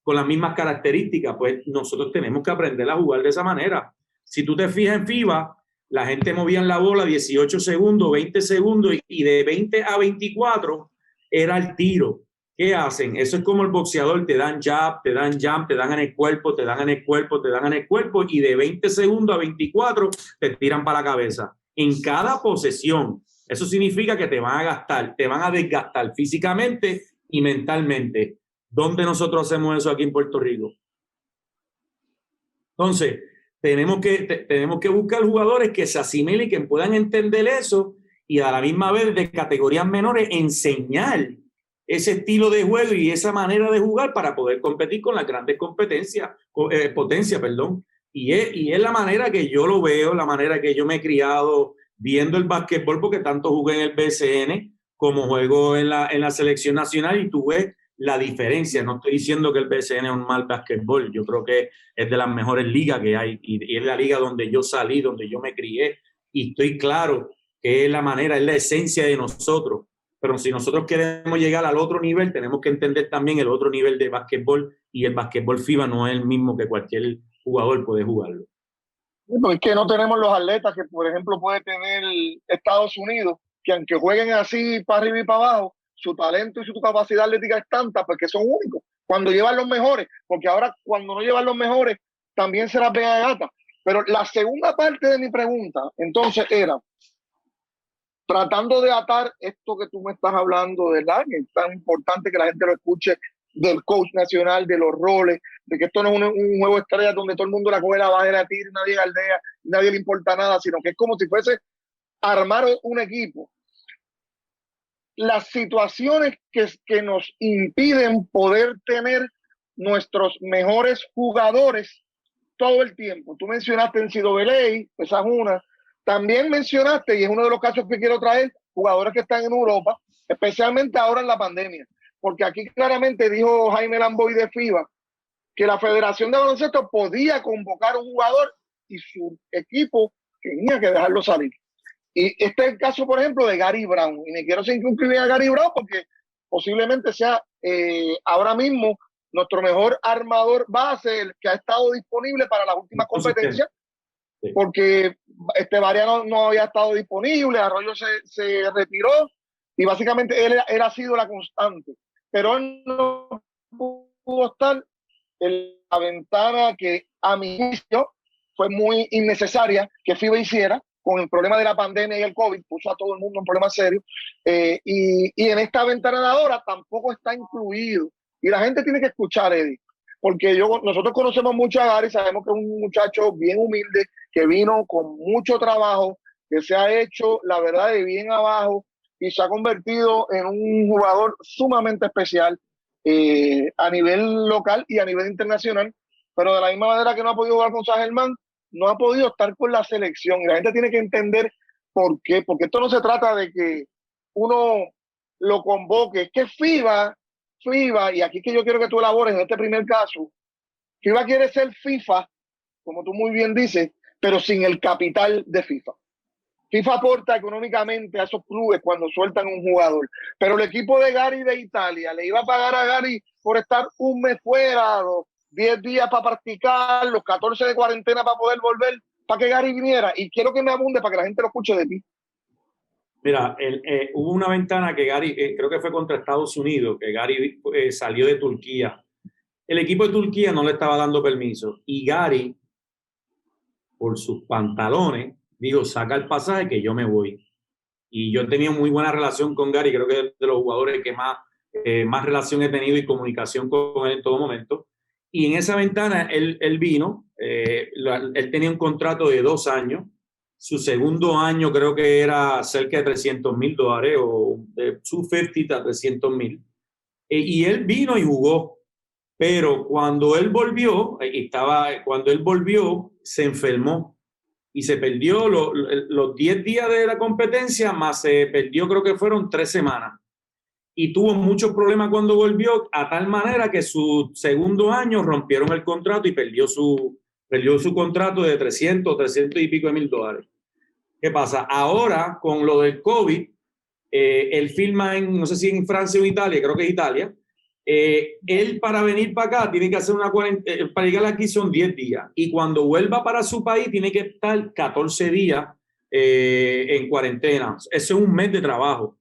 con las mismas características. Pues nosotros tenemos que aprender a jugar de esa manera. Si tú te fijas en FIBA, la gente movía la bola 18 segundos, 20 segundos, y de 20 a 24 era el tiro. ¿Qué hacen? Eso es como el boxeador, te dan jab, te dan jump, te dan en el cuerpo, te dan en el cuerpo, te dan en el cuerpo, y de 20 segundos a 24 te tiran para la cabeza. En cada posesión. Eso significa que te van a gastar, te van a desgastar físicamente y mentalmente. ¿Dónde nosotros hacemos eso aquí en Puerto Rico? Entonces, tenemos que buscar jugadores que se asimilen y que puedan entender eso, y a la misma vez de categorías menores enseñar ese estilo de juego y esa manera de jugar para poder competir con las grandes potencias. Y es la manera que yo lo veo, la manera que yo me he criado viendo el básquetbol, porque tanto jugué en el BCN como juego en la selección nacional, y tú ves la diferencia. No estoy diciendo que el BCN es un mal básquetbol, yo creo que es de las mejores ligas que hay, y es la liga donde yo salí, donde yo me crié, y estoy claro que es la manera, es la esencia de nosotros. Pero si nosotros queremos llegar al otro nivel, tenemos que entender también el otro nivel de básquetbol, y el básquetbol FIBA no es el mismo que cualquier jugador puede jugarlo. No, es que no tenemos los atletas que, por ejemplo, puede tener Estados Unidos, que aunque jueguen así para arriba y para abajo, su talento y su capacidad atlética es tanta porque son únicos. Cuando llevan los mejores, porque ahora cuando no llevan los mejores, también se las ven a gata. Pero la segunda parte de mi pregunta, entonces, era tratando de atar esto que tú me estás hablando, ¿verdad? Que es tan importante que la gente lo escuche, del coach nacional, de los roles, de que esto no es un juego de estrellas donde todo el mundo la coge, la baja y la tira, nadie galdea, nadie le importa nada, sino que es como si fuese armar un equipo. Las situaciones que nos impiden poder tener nuestros mejores jugadores todo el tiempo. Tú mencionaste NCAA, esa es una. También mencionaste, y es uno de los casos que quiero traer, jugadores que están en Europa, especialmente ahora en la pandemia. Porque aquí claramente dijo Jaime Lamboy de FIBA que la Federación de Baloncesto podía convocar a un jugador y su equipo tenía que dejarlo salir. Y este es el caso, por ejemplo, de Gary Brown. Y me quiero circunscribir a Gary Brown porque posiblemente sea ahora mismo nuestro mejor armador base, el que ha estado disponible para las últimas competencias. Sí. Porque Variano no había estado disponible, Arroyo se retiró y básicamente él ha sido la constante. Pero él no pudo estar en la ventana que a mi juicio fue muy innecesaria que FIBA hiciera con el problema de la pandemia y el COVID, puso a todo el mundo en problemas serios, y en esta ventana de ahora tampoco está incluido. Y la gente tiene que escuchar, Eddie, porque nosotros conocemos mucho a Gary, sabemos que es un muchacho bien humilde, que vino con mucho trabajo, que se ha hecho, la verdad, de bien abajo, y se ha convertido en un jugador sumamente especial a nivel local y a nivel internacional, pero de la misma manera que no ha podido jugar con San Germán, no ha podido estar con la selección. Y la gente tiene que entender por qué, porque esto no se trata de que uno lo convoque, es que FIBA, y aquí que yo quiero que tú elabores en este primer caso, FIBA quiere ser FIFA, como tú muy bien dices, pero sin el capital de FIFA. FIFA aporta económicamente a esos clubes cuando sueltan un jugador, pero el equipo de Gary de Italia le iba a pagar a Gary por estar un mes fuera, 10 días para practicar, los 14 de cuarentena para poder volver, para que Gary viniera. Y quiero que me abunde para que la gente lo escuche de ti. Mira, hubo una ventana que Gary, creo que fue contra Estados Unidos, que Gary salió de Turquía. El equipo de Turquía no le estaba dando permiso. Y Gary, por sus pantalones, dijo, saca el pasaje que yo me voy. Y yo tenía muy buena relación con Gary, creo que es de los jugadores que más más relación he tenido y comunicación con él en todo momento. Y en esa ventana él vino, él tenía un contrato de 2 años. Su segundo año creo que era cerca de $300,000 o de $250,000 a $300,000. Y él vino y jugó. Pero cuando él volvió, se enfermó y se perdió los 10 días de la competencia, más se perdió, creo que fueron 3 semanas. Y tuvo muchos problemas cuando volvió, a tal manera que su segundo año rompieron el contrato y perdió su contrato de 300 y pico de mil dólares. ¿Qué pasa? Ahora, con lo del COVID, él firma no sé si en Francia o Italia, creo que es Italia. Él para venir para acá tiene que hacer una cuarentena, para llegar aquí son 10 días. Y cuando vuelva para su país tiene que estar 14 días en cuarentena. Eso es un mes de trabajo.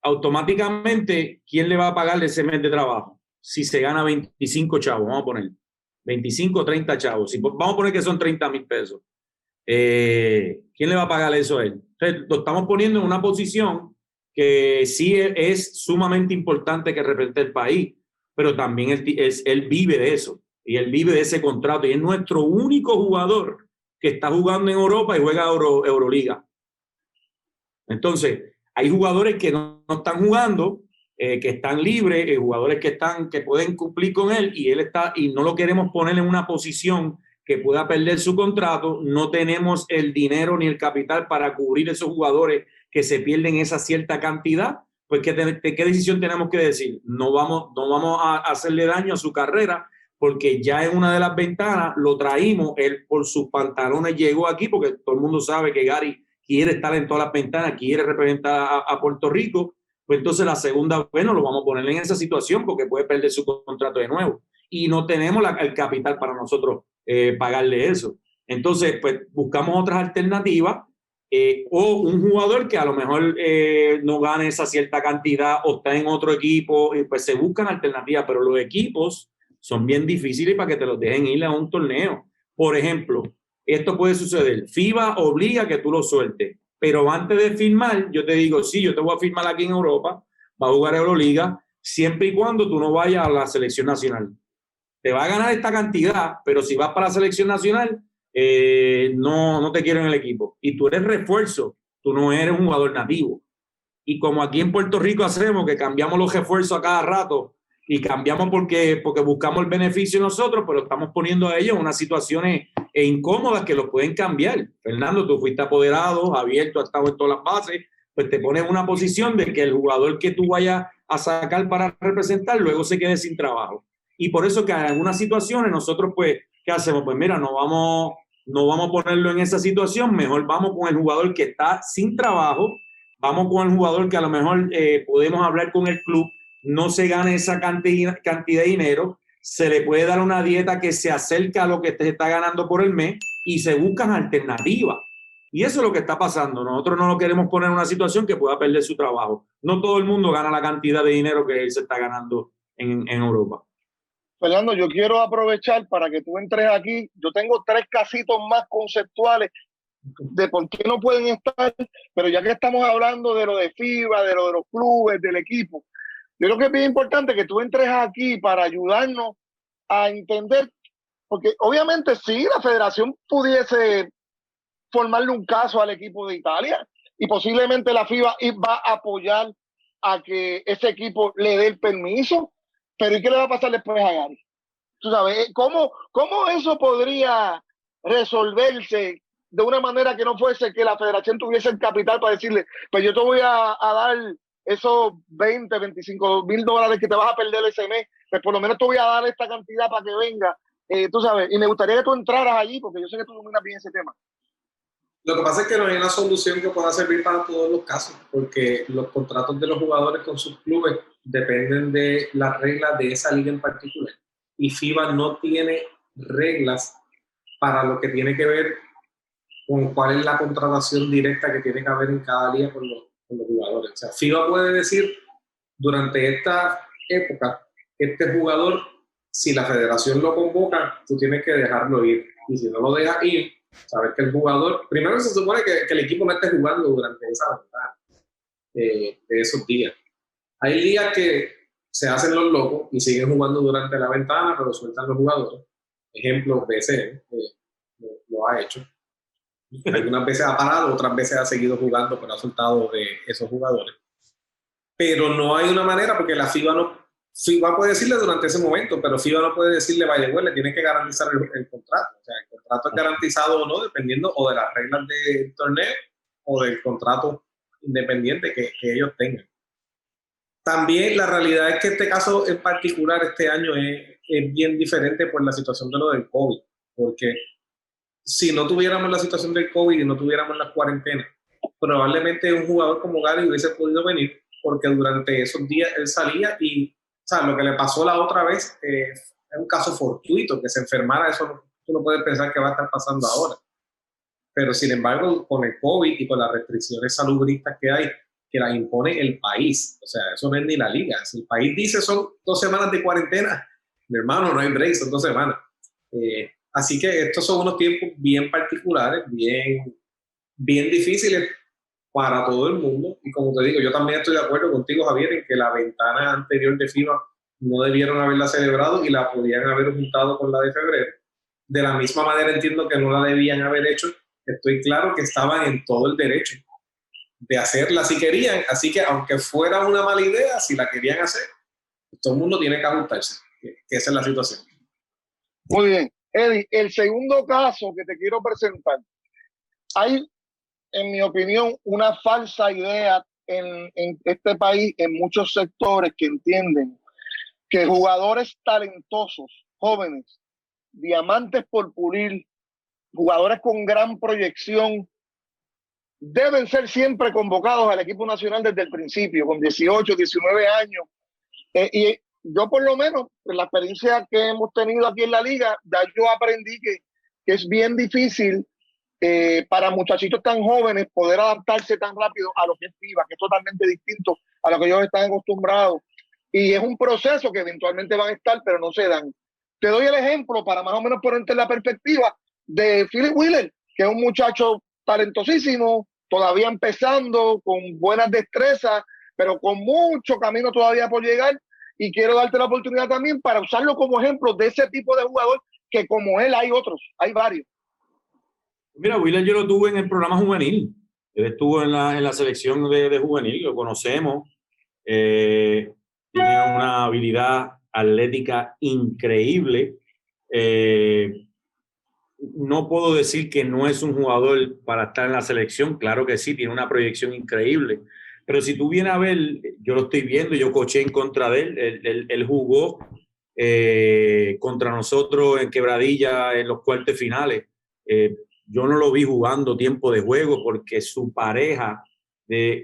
Automáticamente, ¿quién le va a pagar ese mes de trabajo? Si se gana 25 chavos, vamos a poner 25 o 30 chavos. Vamos a poner que son 30,000 pesos. ¿Quién le va a pagar eso a él? Entonces, lo estamos poniendo en una posición que sí es sumamente importante que represente el país, pero también él vive de eso y él vive de ese contrato y es nuestro único jugador que está jugando en Europa y juega Euroliga. Entonces, hay jugadores que no están jugando, que están libres, jugadores que pueden cumplir con él y no lo queremos poner en una posición que pueda perder su contrato. No tenemos el dinero ni el capital para cubrir esos jugadores que se pierden esa cierta cantidad. Pues ¿qué decisión tenemos que decir? No vamos a hacerle daño a su carrera porque ya en una de las ventanas lo traímos, él por sus pantalones llegó aquí porque todo el mundo sabe que Gary quiere estar en todas las ventanas, quiere representar a Puerto Rico. Pues entonces la segunda, bueno, lo vamos a poner en esa situación porque puede perder su contrato de nuevo y no tenemos el capital para nosotros pagarle eso. Entonces, pues buscamos otras alternativas o un jugador que a lo mejor no gane esa cierta cantidad o está en otro equipo, pues se buscan alternativas, pero los equipos son bien difíciles para que te los dejen ir a un torneo. Por ejemplo, esto puede suceder. FIBA obliga que tú lo sueltes, pero antes de firmar, yo te digo, sí, yo te voy a firmar aquí en Europa, va a jugar Euroliga, siempre y cuando tú no vayas a la selección nacional. Te va a ganar esta cantidad, pero si vas para la selección nacional, no te quiero en el equipo. Y tú eres refuerzo, tú no eres un jugador nativo. Y como aquí en Puerto Rico hacemos, que cambiamos los refuerzos a cada rato, y cambiamos porque buscamos el beneficio nosotros, pero estamos poniendo a ellos en unas situaciones incómodas que los pueden cambiar. Fernando, tú fuiste apoderado, Javier, tú has estado en todas las bases, pues te pones en una posición de que el jugador que tú vayas a sacar para representar luego se quede sin trabajo. Y por eso que en algunas situaciones nosotros, pues, ¿qué hacemos? Pues mira, no vamos a ponerlo en esa situación, mejor vamos con el jugador que está sin trabajo, vamos con el jugador que a lo mejor podemos hablar con el club, no se gane esa cantidad de dinero, se le puede dar una dieta que se acerca a lo que te está ganando por el mes y se buscan alternativas. Y eso es lo que está pasando. Nosotros no lo queremos poner en una situación que pueda perder su trabajo. No todo el mundo gana la cantidad de dinero que él se está ganando en Europa. Fernando, yo quiero aprovechar para que tú entres aquí. Yo tengo 3 casitos más conceptuales de por qué no pueden estar, pero ya que estamos hablando de lo de FIBA, de lo de los clubes, del equipo, yo creo que es bien importante que tú entres aquí para ayudarnos a entender, porque obviamente sí, la federación pudiese formarle un caso al equipo de Italia y posiblemente la FIBA va a apoyar a que ese equipo le dé el permiso, pero ¿y qué le va a pasar después a Gary? ¿Tú sabes cómo eso podría resolverse de una manera que no fuese que la federación tuviese el capital para decirle, pues yo te voy a dar esos 20, 25 mil dólares que te vas a perder ese mes, pues por lo menos te voy a dar esta cantidad para que venga, tú sabes, y me gustaría que tú entraras allí, porque yo sé que tú dominas bien ese tema. Lo que pasa es que no hay una solución que pueda servir para todos los casos, porque los contratos de los jugadores con sus clubes dependen de las reglas de esa liga en particular. Y FIBA no tiene reglas para lo que tiene que ver con cuál es la contratación directa que tiene que haber en cada liga con los jugadores. O sea, FIBA puede decir durante esta época, este jugador, si la federación lo convoca, tú tienes que dejarlo ir. Y si no lo dejas ir, sabes que el jugador, primero se supone que el equipo no esté jugando durante esa ventana de esos días. Hay ligas que se hacen los locos y siguen jugando durante la ventana, pero sueltan los jugadores. Ejemplo, BCN lo ha hecho. Algunas veces ha parado, otras veces ha seguido jugando, pero ha soltado de esos jugadores. Pero no hay una manera, porque la FIBA puede decirle durante ese momento, pero FIBA no puede decirle, vaya, le tiene que garantizar el contrato. O sea, el contrato es garantizado o no, dependiendo o de las reglas del torneo o del contrato independiente que ellos tengan. También la realidad es que este caso en particular este año es bien diferente por la situación de lo del COVID, porque si no tuviéramos la situación del COVID y no tuviéramos las cuarentenas, probablemente un jugador como Gary hubiese podido venir, porque durante esos días él salía y, o sea, lo que le pasó la otra vez es un caso fortuito, que se enfermara, eso tú no puedes pensar que va a estar pasando ahora. Pero sin embargo, con el COVID y con las restricciones salubristas que hay, que las impone el país, o sea, eso no es ni la liga. Si el país dice son 2 semanas de cuarentena, mi hermano, no hay break, son 2 semanas. Así que estos son unos tiempos bien particulares, bien difíciles para todo el mundo. Y como te digo, yo también estoy de acuerdo contigo, Javier, en que la ventana anterior de FIBA no debieron haberla celebrado y la podían haber juntado con la de febrero. De la misma manera entiendo que no la debían haber hecho. Estoy claro que estaban en todo el derecho de hacerla si querían. Así que aunque fuera una mala idea, si la querían hacer, todo el mundo tiene que ajustarse. Que esa es la situación. Muy bien. Eddie, el segundo caso que te quiero presentar. Hay, en mi opinión, una falsa idea en este país, en muchos sectores que entienden que jugadores talentosos, jóvenes, diamantes por pulir, jugadores con gran proyección, deben ser siempre convocados al equipo nacional desde el principio, con 18, 19 años. Y yo por lo menos, en la experiencia que hemos tenido aquí en la liga, yo aprendí que es bien difícil para muchachitos tan jóvenes poder adaptarse tan rápido a lo que es FIBA, que es totalmente distinto a lo que ellos están acostumbrados. Y es un proceso que eventualmente van a estar, pero no se dan. Te doy el ejemplo para más o menos ponerte en la perspectiva de Philip Wheeler, que es un muchacho talentosísimo, todavía empezando, con buenas destrezas, pero con mucho camino todavía por llegar. Y quiero darte la oportunidad también para usarlo como ejemplo de ese tipo de jugador, que como él hay otros, hay varios. Mira, Wheeler yo lo tuve en el programa juvenil. Él estuvo en la selección de juvenil, lo conocemos. Tiene una habilidad atlética increíble. No puedo decir que no es un jugador para estar en la selección. Claro que sí, tiene una proyección increíble. Pero si tú vienes a ver, yo lo estoy viendo, yo coaché en contra de él. Él jugó contra nosotros en Quebradilla en los cuartos finales. Yo no lo vi jugando tiempo de juego porque su pareja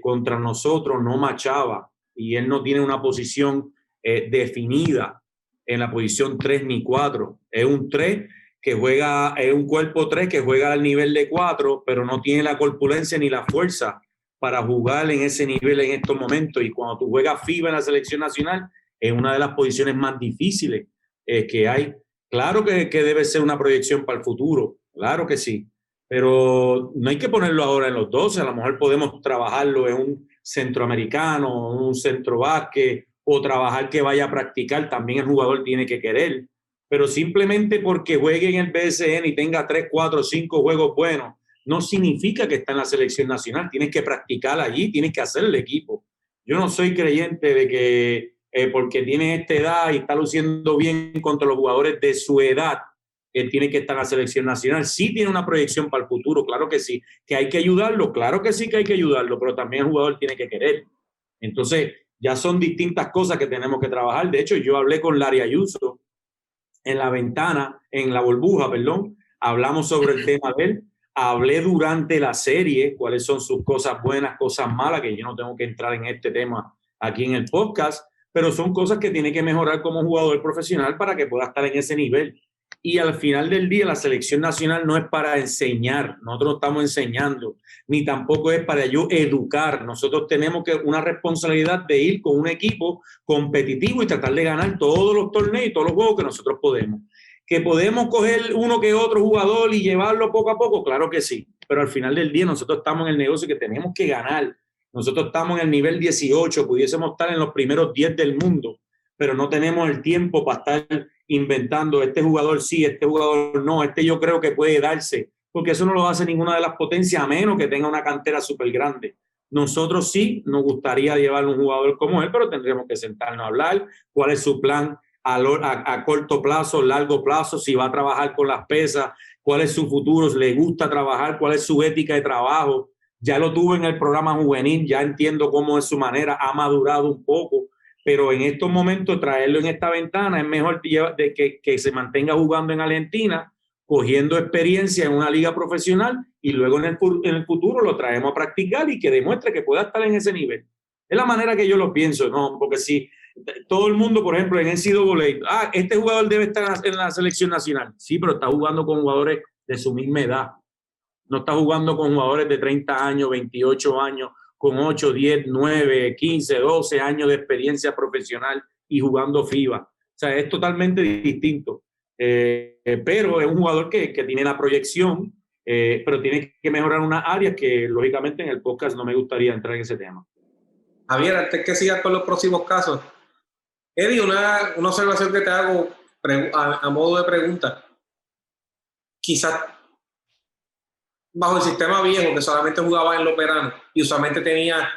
contra nosotros no machaba y él no tiene una posición definida en la posición 3 ni 4. Es un 3 que juega, es un cuerpo 3 que juega al nivel de 4, pero no tiene la corpulencia ni la fuerza para jugar en ese nivel en estos momentos. Y cuando tú juegas FIBA en la selección nacional, es una de las posiciones más difíciles que hay. Claro que debe ser una proyección para el futuro, claro que sí, pero no hay que ponerlo ahora en los 12, a lo mejor podemos trabajarlo en un centroamericano, un centro básquet, o trabajar que vaya a practicar, también el jugador tiene que querer, pero simplemente porque juegue en el BSN y tenga 3, 4, 5 juegos buenos, no significa que está en la selección nacional, tienes que practicar allí, tienes que hacer el equipo. Yo no soy creyente de que porque tiene esta edad y está luciendo bien contra los jugadores de su edad, tiene que estar en la selección nacional. Sí tiene una proyección para el futuro, claro que sí. Que hay que ayudarlo, claro que sí que hay que ayudarlo, pero también el jugador tiene que querer. Entonces, ya son distintas cosas que tenemos que trabajar. De hecho, yo hablé con Larry Ayuso en la ventana, en la burbuja, perdón. Hablamos sobre el tema de él. Hablé durante la serie cuáles son sus cosas buenas, cosas malas, que yo no tengo que entrar en este tema aquí en el podcast, pero son cosas que tiene que mejorar como jugador profesional para que pueda estar en ese nivel. Y al final del día, la selección nacional no es para enseñar, nosotros no estamos enseñando, ni tampoco es para yo educar. Nosotros tenemos una responsabilidad de ir con un equipo competitivo y tratar de ganar todos los torneos y todos los juegos que nosotros podemos. ¿Que podemos coger uno que otro jugador y llevarlo poco a poco? Claro que sí, pero al final del día nosotros estamos en el negocio que tenemos que ganar. Nosotros estamos en el nivel 18, pudiésemos estar en los primeros 10 del mundo, pero no tenemos el tiempo para estar inventando este jugador sí, este jugador no, este yo creo que puede darse, porque eso no lo hace ninguna de las potencias a menos que tenga una cantera súper grande. Nosotros sí nos gustaría llevar un jugador como él, pero tendremos que sentarnos a hablar cuál es su plan a corto plazo, largo plazo, si va a trabajar con las pesas, cuál es su futuro, si le gusta trabajar, cuál es su ética de trabajo. Ya lo tuve en el programa juvenil, ya entiendo cómo es su manera, ha madurado un poco, pero en estos momentos traerlo en esta ventana es mejor que se mantenga jugando en Argentina, cogiendo experiencia en una liga profesional y luego en el futuro lo traemos a practicar y que demuestre que pueda estar en ese nivel. Es la manera que yo lo pienso, ¿no? Porque si todo el mundo, por ejemplo, en NCAA, este jugador debe estar en la selección nacional. Sí, pero está jugando con jugadores de su misma edad. No está jugando con jugadores de 30 años, 28 años, con 8, 10, 9, 15, 12 años de experiencia profesional y jugando FIBA. O sea, es totalmente distinto. Pero es un jugador que tiene la proyección, pero tiene que mejorar unas áreas que, lógicamente, en el podcast no me gustaría entrar en ese tema. Javier, antes que sigas con los próximos casos, Eddie, una observación que te hago a modo de pregunta. Quizás bajo el sistema viejo, que solamente jugaba en los veranos y usualmente tenía,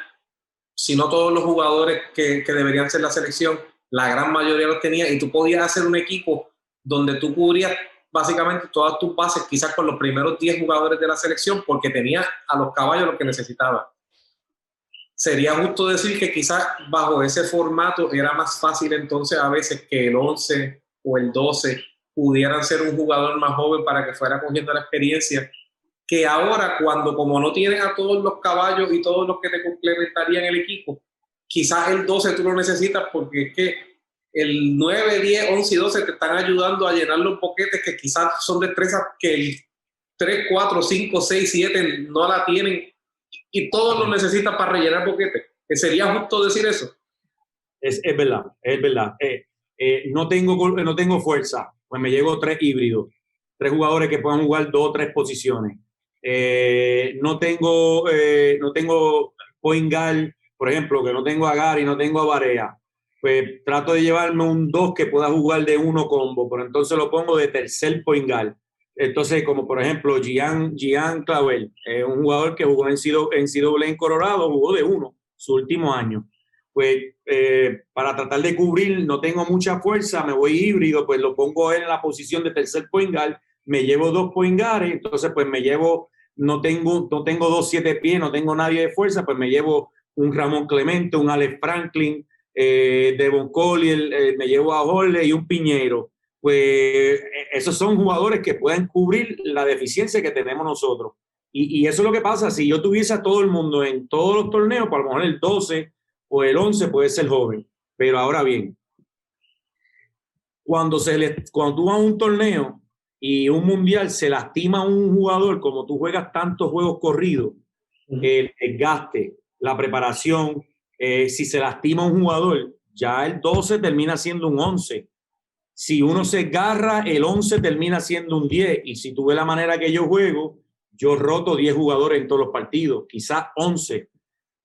si no todos los jugadores que deberían ser la selección, la gran mayoría los tenía, y tú podías hacer un equipo donde tú cubrías básicamente todas tus bases, quizás con los primeros 10 jugadores de la selección, porque tenía a los caballos lo que necesitaba. Sería justo decir que quizás bajo ese formato era más fácil entonces a veces que el 11 o el 12 pudieran ser un jugador más joven para que fuera cogiendo la experiencia, que ahora cuando como no tienes a todos los caballos y todos los que te complementarían el equipo, quizás el 12 tú lo necesitas porque es que el 9, 10, 11 y 12 te están ayudando a llenar los boquetes que quizás son destrezas que el 3, 4, 5, 6, 7 no la tienen y todos lo necesitan para rellenar boquetes. ¿Sería justo decir eso? Es verdad, es verdad. No tengo fuerza, pues me llevo 3 híbridos, 3 jugadores que puedan jugar 2 o 3 posiciones. No tengo point guard, por ejemplo, que no tengo a Gary, no tengo a Barea. Pues trato de llevarme un 2 que pueda jugar de 1 combo, pero entonces lo pongo de tercer point guard. Entonces, como por ejemplo, Gian Clavel, un jugador que jugó en NCAA en Colorado, jugó de 1 su último año. Pues para tratar de cubrir, no tengo mucha fuerza, me voy híbrido, pues lo pongo él en la posición de tercer point guard, me llevo 2 point guards, entonces pues me llevo, no tengo 2 7 pies, no tengo nadie de fuerza, pues me llevo un Ramón Clemente, un Alex Franklin, Devon Collier, me llevo a Jorge y un Piñero. Pues esos son jugadores que pueden cubrir la deficiencia que tenemos nosotros. Y eso es lo que pasa. Si yo tuviese a todo el mundo en todos los torneos, pues a lo mejor el 12 o el 11 puede ser joven. Pero ahora bien, cuando tú vas a un torneo y un mundial se lastima a un jugador, como tú juegas tantos juegos corridos, el desgaste, la preparación, si se lastima un jugador, ya el 12 termina siendo un 11. Si uno se agarra, el 11 termina siendo un 10. Y si tú ves la manera que yo juego, yo roto 10 jugadores en todos los partidos, quizás 11.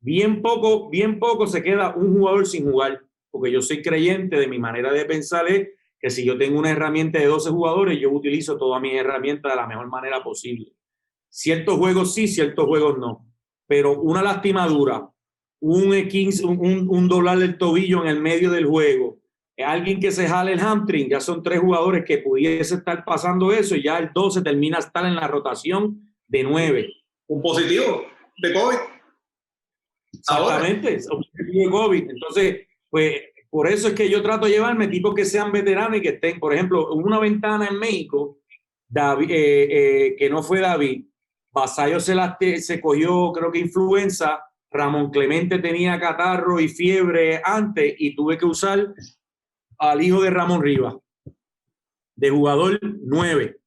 Bien poco se queda un jugador sin jugar, porque yo soy creyente de mi manera de pensar es que si yo tengo una herramienta de 12 jugadores, yo utilizo todas mis herramientas de la mejor manera posible. Ciertos juegos sí, ciertos juegos no. Pero una lastimadura, un doblar del tobillo en el medio del juego, alguien que se jale el hamstring, ya son 3 jugadores que pudiese estar pasando eso y ya el 12 termina a estar en la rotación de 9. Un positivo de COVID. Exactamente, un positivo de COVID. Entonces, pues por eso es que yo trato de llevarme tipos que sean veteranos y que estén, por ejemplo, una ventana en México, David, que no fue David, Vasallo se cogió, creo que influenza, Ramón Clemente tenía catarro y fiebre antes y tuve que usar al hijo de Ramón Rivas, de jugador 9,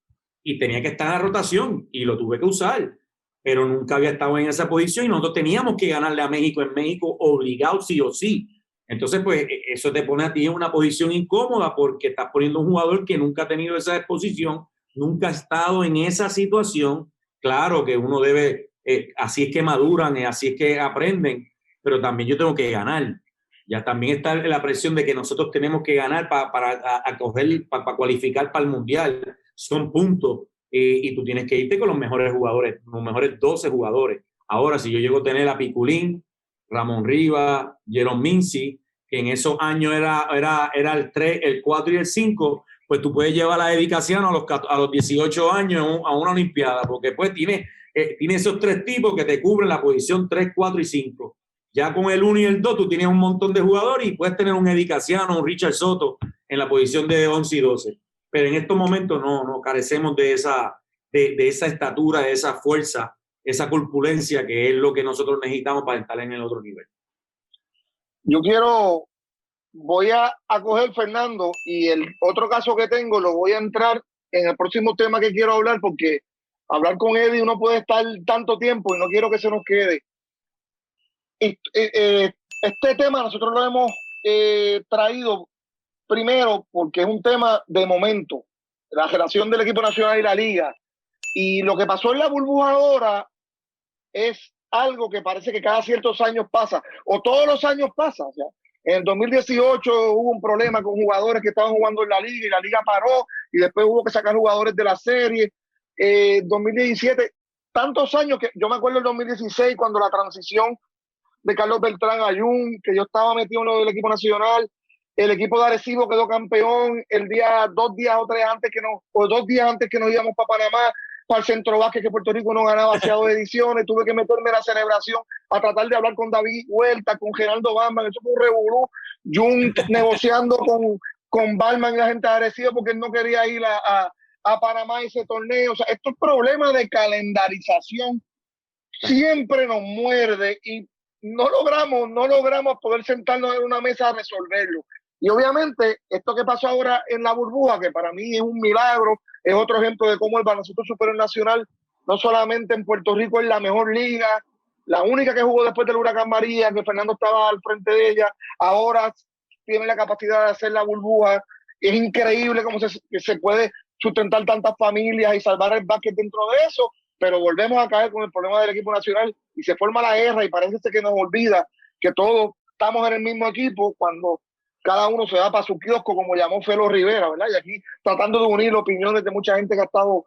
y tenía que estar en la rotación y lo tuve que usar, pero nunca había estado en esa posición y nosotros teníamos que ganarle a México en México obligado sí o sí. Entonces pues eso te pone a ti en una posición incómoda porque estás poniendo un jugador que nunca ha tenido esa exposición, nunca ha estado en esa situación. Claro que uno debe, así es que maduran, así es que aprenden, pero también yo tengo que ganar. Ya también está la presión de que nosotros tenemos que ganar para cualificar para el Mundial. Son puntos y tú tienes que irte con los mejores jugadores, los mejores 12 jugadores. Ahora, si yo llego a tener a Piculín, Ramón Rivas, Jerome Mincy, que en esos años era el 3, el 4 y el 5, pues tú puedes llevar a Eddie Casiano a los 18 años a una Olimpiada, porque pues tiene esos 3 tipos que te cubren la posición 3, 4 y 5. Ya con el 1 y el 2 tú tienes un montón de jugadores y puedes tener un Eddie Casiano, un Richard Soto en la posición de 11 y 12. Pero en estos momentos no carecemos de esa estatura, de esa fuerza, esa corpulencia que es lo que nosotros necesitamos para estar en el otro nivel. Voy a coger, Fernando, y el otro caso que tengo lo voy a entrar en el próximo tema que quiero hablar, porque hablar con Eddie uno puede estar tanto tiempo y no quiero que se nos quede. Este tema nosotros lo hemos traído primero porque es un tema de momento, la relación del equipo nacional y la liga, y lo que pasó en la burbuja ahora es algo que parece que cada ciertos años pasa, o todos los años pasa. O sea, en el 2018 hubo un problema con jugadores que estaban jugando en la liga y la liga paró, y después hubo que sacar jugadores de la serie. 2017, tantos años que yo me acuerdo del 2016 cuando la transición de Carlos Beltrán a Jun, que yo estaba metido en lo del equipo nacional. El equipo de Arecibo quedó campeón dos días antes que nos íbamos para Panamá, para el Centro Vázquez, que Puerto Rico no ganaba hacia 2 ediciones. Tuve que meterme en la celebración a tratar de hablar con David Huerta, con Geraldo Balman. Eso fue un revolú. Jun negociando con Balman y la gente de Arecibo porque él no quería ir a Panamá ese torneo. O sea, estos problemas de calendarización siempre nos muerde y no logramos poder sentarnos en una mesa a resolverlo. Y obviamente esto que pasó ahora en la burbuja, que para mí es un milagro, es otro ejemplo de cómo el baloncesto superior nacional, no solamente en Puerto Rico es la mejor liga, la única que jugó después del huracán María, que Fernando estaba al frente de ella, ahora tiene la capacidad de hacer la burbuja. Es increíble cómo se puede sustentar tantas familias y salvar el básquet dentro de eso, pero volvemos a caer con el problema del equipo nacional y se forma la guerra y parece que nos olvida que todos estamos en el mismo equipo cuando cada uno se va para su kiosco, como llamó Felo Rivera, ¿verdad? Y aquí tratando de unir opiniones de mucha gente que ha estado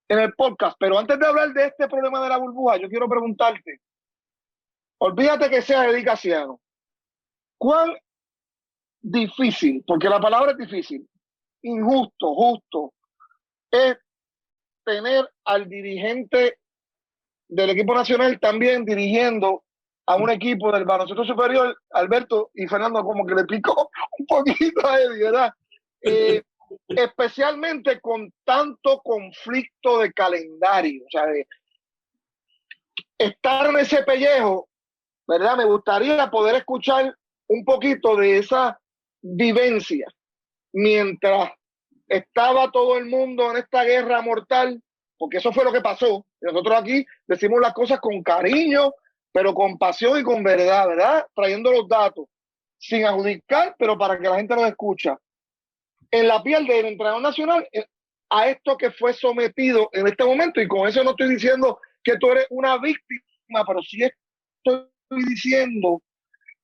en el podcast. Pero antes de hablar de este problema de la burbuja, yo quiero preguntarte, olvídate que sea Eddie Casiano, ¿cuán difícil, porque la palabra es difícil, injusto, justo, es tener al dirigente del equipo nacional también dirigiendo a un equipo del baloncesto superior? Alberto y Fernando como que le picó un poquito a Eddie, ¿verdad? Especialmente con tanto conflicto de calendario, o sea, de estar en ese pellejo, ¿verdad? Me gustaría poder escuchar un poquito de esa vivencia mientras estaba todo el mundo en esta guerra mortal, porque eso fue lo que pasó. Nosotros aquí decimos las cosas con cariño, pero con pasión y con verdad, ¿verdad? Trayendo los datos, sin adjudicar, pero para que la gente los escucha. En la piel del entrenador nacional, a esto que fue sometido en este momento, y con eso no estoy diciendo que tú eres una víctima, pero sí estoy diciendo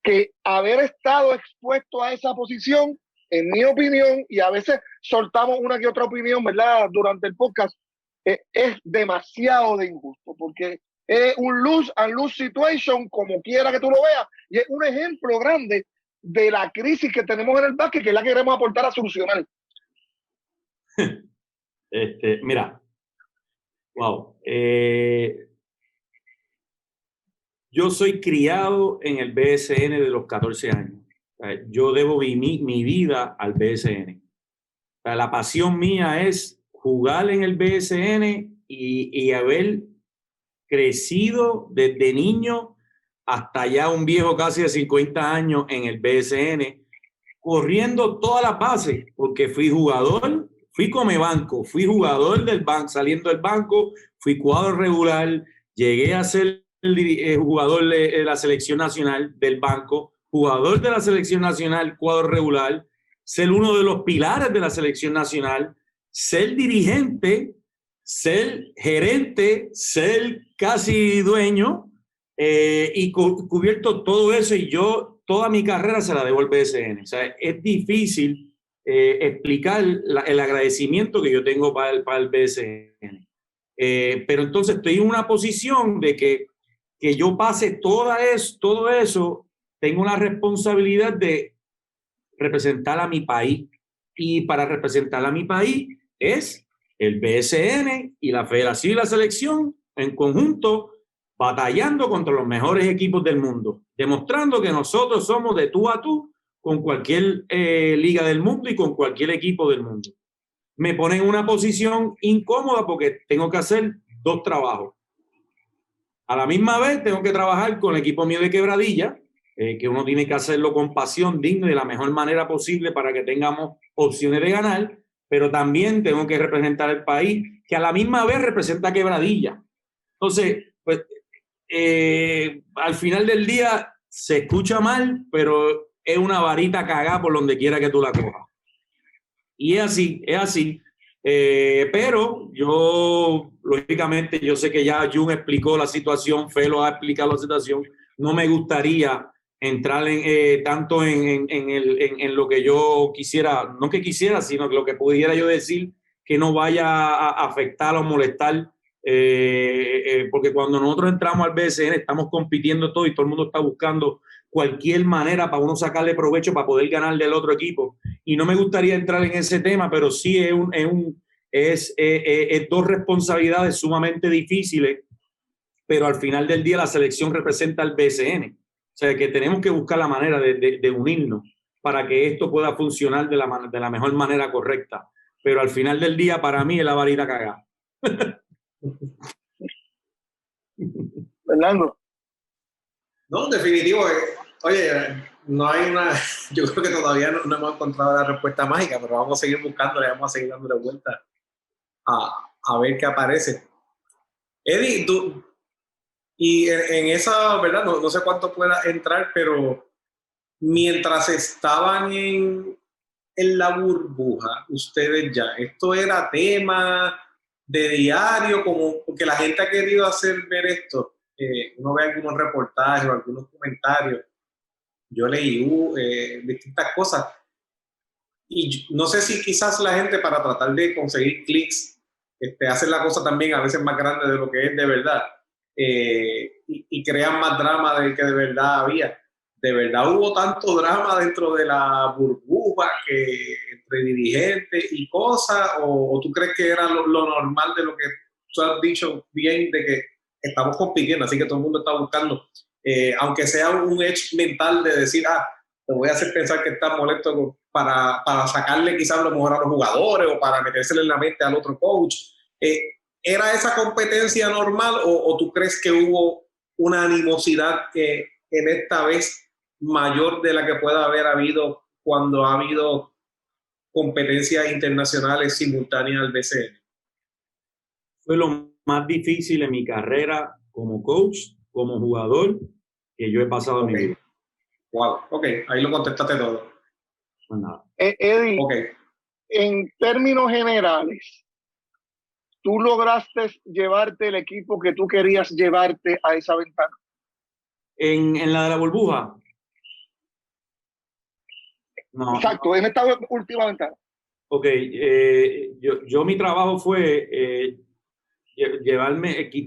que haber estado expuesto a esa posición, en mi opinión, y a veces soltamos una que otra opinión, ¿verdad? Durante el podcast, es demasiado de injusto, porque es un lose and lose situation, como quiera que tú lo veas, y es un ejemplo grande de la crisis que tenemos en el básquet, que es la que queremos aportar a solucionar. Mira, wow. Yo soy criado en el BSN de los 14 años. Yo debo mi vida al BSN. La pasión mía es jugar en el BSN y haber crecido desde niño hasta ya un viejo casi de 50 años en el BSN, corriendo todas las bases, porque fui jugador, fui come banco, fui jugador del banco, saliendo del banco, fui jugador regular, llegué a ser jugador de la selección nacional del banco, jugador de la selección nacional, jugador regular, ser uno de los pilares de la selección nacional, ser dirigente, ser gerente, ser casi dueño, y cubierto todo eso. Y yo toda mi carrera se la debo al BSN. O sea, es difícil explicar el agradecimiento que yo tengo para el BSN. Pero entonces estoy en una posición de que yo pase todo eso, tengo una responsabilidad de representar a mi país. Y para representar a mi país es el BSN y la Federación y la Selección en conjunto batallando contra los mejores equipos del mundo, demostrando que nosotros somos de tú a tú con cualquier liga del mundo y con cualquier equipo del mundo. Me ponen en una posición incómoda porque tengo que hacer 2 trabajos. A la misma vez tengo que trabajar con el equipo mío de Quebradilla, que uno tiene que hacerlo con pasión, digno y de la mejor manera posible para que tengamos opciones de ganar, pero también tengo que representar el país, que a la misma vez representa a Quebradilla. Entonces, pues, al final del día se escucha mal, pero es una varita cagada por donde quiera que tú la cojas. Y es así. Pero yo, lógicamente, yo sé que ya Jun explicó la situación, Felo ha explicado la situación. No me gustaría entrar tanto en lo que yo quisiera, no que quisiera, sino que lo que pudiera yo decir que no vaya a afectar o molestar, porque cuando nosotros entramos al BSN estamos compitiendo todo y todo el mundo está buscando cualquier manera para uno sacarle provecho para poder ganar del otro equipo. Y no me gustaría entrar en ese tema, pero sí es 2 responsabilidades sumamente difíciles, pero al final del día la selección representa al BSN. O sea, que tenemos que buscar la manera de unirnos para que esto pueda funcionar de la mejor manera correcta. Pero al final del día, para mí, es la varita cagada. Fernando. No, definitivo. Oye, no hay una. Yo creo que todavía no hemos encontrado la respuesta mágica, pero vamos a seguir buscándola, vamos a seguir dándole vuelta a ver qué aparece. Eddie, tú. Y en esa, ¿verdad? No sé cuánto pueda entrar, pero mientras estaban en la burbuja, ustedes ya, esto era tema de diario, como porque la gente ha querido hacer ver esto. Uno ve algunos reportajes o algunos comentarios. Yo leí distintas cosas. Y no sé si quizás la gente, para tratar de conseguir clics, hace la cosa también a veces más grande de lo que es de verdad. Y crean más drama del que de verdad había. De verdad hubo tanto drama dentro de la burbuja que entre dirigentes y cosas, o tú crees que era lo normal de lo que tú has dicho bien, de que estamos compitiendo, así que todo el mundo está buscando, aunque sea un edge mental de decir, te voy a hacer pensar que estás molesto para sacarle quizás lo mejor a los jugadores o para metérsele en la mente al otro coach. ¿Era esa competencia normal o tú crees que hubo una animosidad en esta vez mayor de la que pueda haber habido cuando ha habido competencias internacionales simultáneas al BCN? Fue lo más difícil en mi carrera como coach, como jugador, que yo he pasado en mi vida. Wow, ok, ahí lo contestaste todo. Pues nada. Eddie, en términos generales, ¿tú lograste llevarte el equipo que tú querías llevarte a esa ventana? ¿En la de la burbuja? No. Exacto, en esta última ventana. Ok, yo mi trabajo fue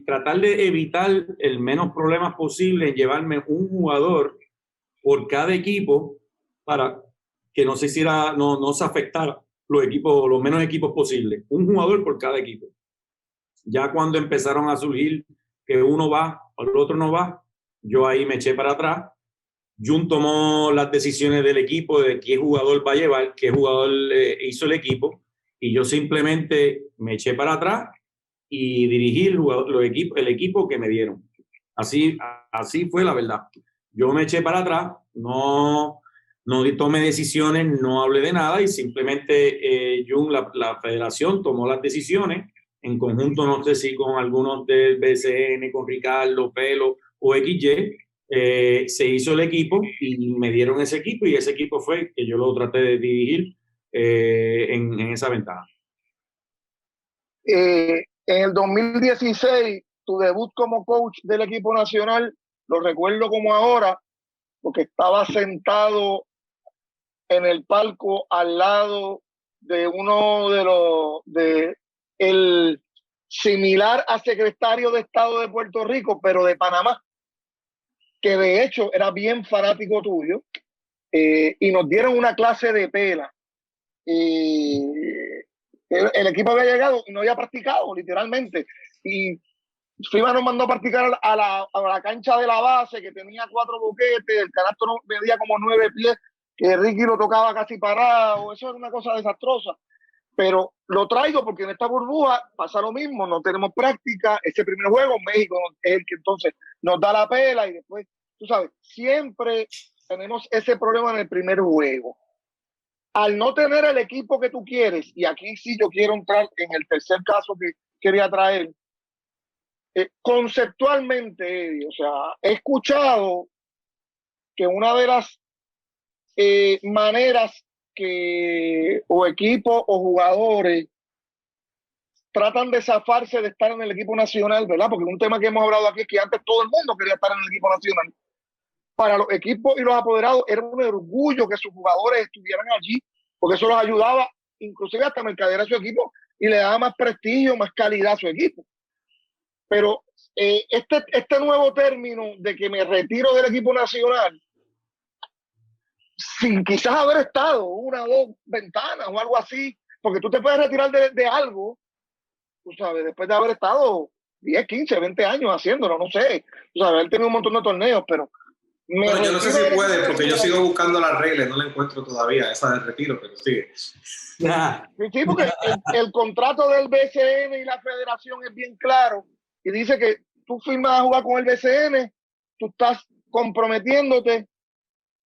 tratar de evitar el menos problemas posible, llevarme un jugador por cada equipo para que no se hiciera, no se afectara los menos equipos posibles. Un jugador por cada equipo. Ya cuando empezaron a surgir que uno va o el otro no va, yo ahí me eché para atrás. Jun tomó las decisiones del equipo de qué jugador va a llevar, qué jugador hizo el equipo, y yo simplemente me eché para atrás y dirigí el equipo que me dieron. Así fue la verdad. Yo me eché para atrás, no tomé decisiones, no hablé de nada y simplemente Jun, la federación, tomó las decisiones en conjunto, no sé si con algunos del BCN, con Ricardo, Pelo o XY. Se hizo el equipo y me dieron ese equipo y ese equipo fue que yo lo traté de dirigir en esa ventana. En el 2016, tu debut como coach del equipo nacional, lo recuerdo como ahora, porque estaba sentado en el palco al lado de uno de el similar a secretario de Estado de Puerto Rico, pero de Panamá, que de hecho era bien fanático tuyo, y nos dieron una clase de pela. Y el equipo había llegado y no había practicado, literalmente. Y FIBA nos mandó a practicar a la cancha de la base, que tenía 4 boquetes, el canasto medía como 9 pies, que Ricky lo tocaba casi parado. Eso era una cosa desastrosa. Pero lo traigo porque en esta burbuja pasa lo mismo, no tenemos práctica. Ese primer juego, México es el que entonces nos da la pela y después, tú sabes, siempre tenemos ese problema en el primer juego. Al no tener el equipo que tú quieres, y aquí sí yo quiero entrar en el tercer caso que quería traer, conceptualmente, Eddie, o sea, he escuchado que una de las maneras que o equipos o jugadores tratan de zafarse de estar en el equipo nacional, ¿verdad? Porque un tema que hemos hablado aquí es que antes todo el mundo quería estar en el equipo nacional. Para los equipos y los apoderados era un orgullo que sus jugadores estuvieran allí, porque eso los ayudaba inclusive hasta mercadear a su equipo y le daba más prestigio, más calidad a su equipo. Pero este nuevo término de que me retiro del equipo nacional, sin quizás haber estado 1 o 2 ventanas o algo así, porque tú te puedes retirar de algo, tú sabes, después de haber estado 10, 15, 20 años haciéndolo, no sé, tú sabes, haber tenido un montón de torneos, pero... Bueno, yo no sé si puede, porque yo sigo buscando las reglas, no la encuentro todavía, esa del retiro, pero sigue. Sí, porque el contrato del BCN y la federación es bien claro y dice que tú firmas a jugar con el BCN, tú estás comprometiéndote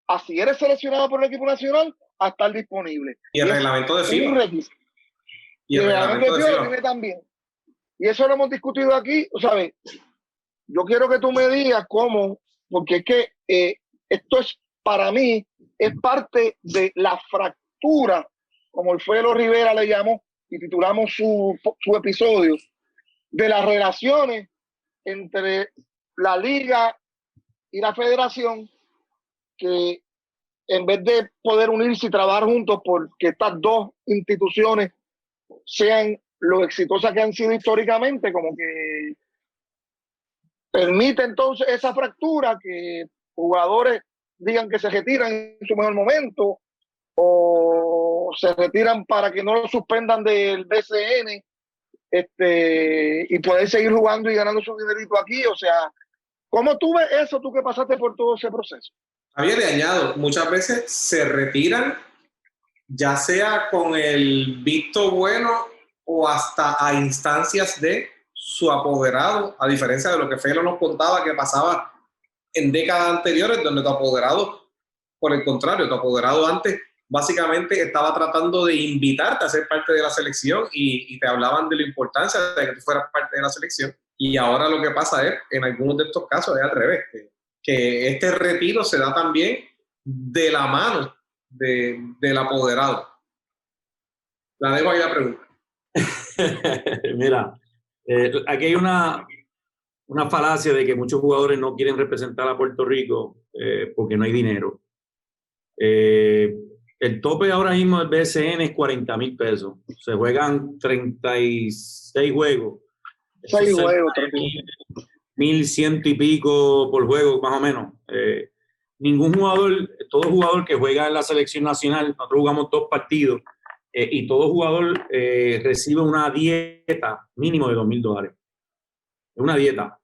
a, si eres seleccionado por el equipo nacional, a estar disponible. Y el reglamento de FIBA. Y el reglamento de FIBA tiene también. Y eso lo hemos discutido aquí, ¿sabes? Yo quiero que tú me digas cómo, porque es que esto es, para mí, es parte de la fractura, como el Felo Rivera le llamó, y titulamos su episodio, de las relaciones entre la liga y la federación, que en vez de poder unirse y trabajar juntos porque estas dos instituciones sean lo exitosas que han sido históricamente, como que permite entonces esa fractura, que jugadores digan que se retiran en su mejor momento o se retiran para que no lo suspendan del BCN, y poder seguir jugando y ganando su dinerito aquí. O sea, ¿cómo tú ves eso, tú que pasaste por todo ese proceso? Había le añado, muchas veces se retiran, ya sea con el visto bueno o hasta a instancias de su apoderado, a diferencia de lo que Felo nos contaba que pasaba en décadas anteriores, donde tu apoderado, por el contrario, tu apoderado antes básicamente estaba tratando de invitarte a ser parte de la selección y te hablaban de la importancia de que tú fueras parte de la selección. Y ahora lo que pasa es, en algunos de estos casos, es al revés, que este retiro se da también de la mano del apoderado. La dejo ahí la pregunta. Mira, aquí hay una falacia de que muchos jugadores no quieren representar a Puerto Rico porque no hay dinero. El tope ahora mismo del BCN es 40,000 pesos. Se juegan 36 juegos. 6 juegos, 1,100 y pico por juego, más o menos. Ningún jugador, todo jugador que juega en la selección nacional, nosotros jugamos 2 partidos, y todo jugador recibe una dieta mínimo de $2,000. Es una dieta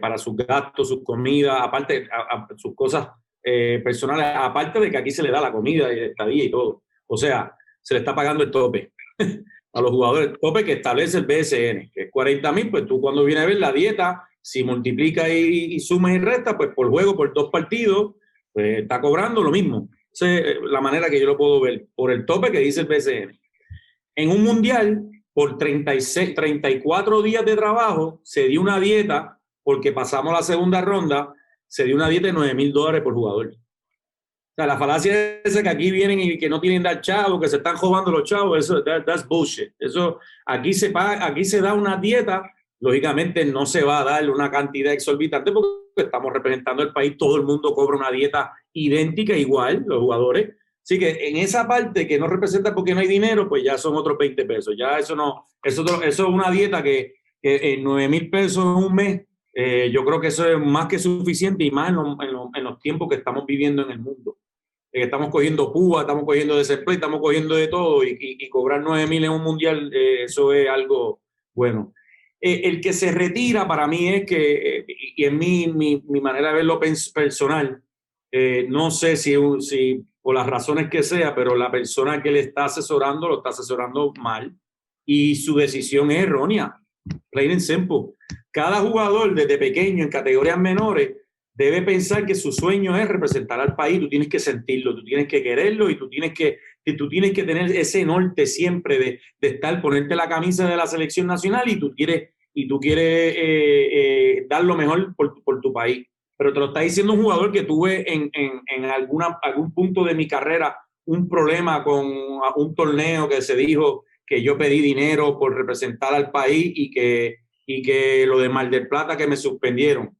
para sus gastos, sus comidas, aparte sus cosas personales, aparte de que aquí se le da la comida y el estadía y todo. O sea, se le está pagando el tope a los jugadores, el tope que establece el BSN, que es 40,000, pues tú cuando vienes a ver la dieta, si multiplica y sumas y resta, pues por juego, por 2 partidos, pues está cobrando lo mismo. Esa es la manera que yo lo puedo ver, por el tope que dice el BCN. En un mundial, por 34 días de trabajo, se dio una dieta, porque pasamos la segunda ronda, se dio una dieta de $9,000 por jugador. O sea, la falacia es que aquí vienen y que no tienen dar chavos, que se están robando los chavos, eso that's bullshit. Eso, aquí se da una dieta lógicamente no se va a dar una cantidad exorbitante porque estamos representando el país, todo el mundo cobra una dieta idéntica, igual, los jugadores. Así que en esa parte que no representa porque no hay dinero, pues ya son otros 20 pesos. Ya eso no, eso es una dieta que en 9,000 pesos en un mes, yo creo que eso es más que suficiente y más en los tiempos que estamos viviendo en el mundo. Estamos cogiendo púa, estamos cogiendo desempleo, estamos cogiendo de todo y cobrar 9,000 en un mundial, eso es algo bueno. El que se retira para mí es que, y en mi manera de verlo personal, no sé si por las razones que sea, pero la persona que le está asesorando lo está asesorando mal y su decisión es errónea. Plain and simple. Cada jugador desde pequeño en categorías menores debe pensar que su sueño es representar al país. Tú tienes que sentirlo, tú tienes que quererlo y tú tienes que tener ese norte siempre de estar, ponerte la camisa de la selección nacional y tú quieres dar lo mejor por tu país. Pero te lo está diciendo un jugador que tuve en algún punto de mi carrera un problema con un torneo que se dijo que yo pedí dinero por representar al país y que lo de Mar del Plata que me suspendieron.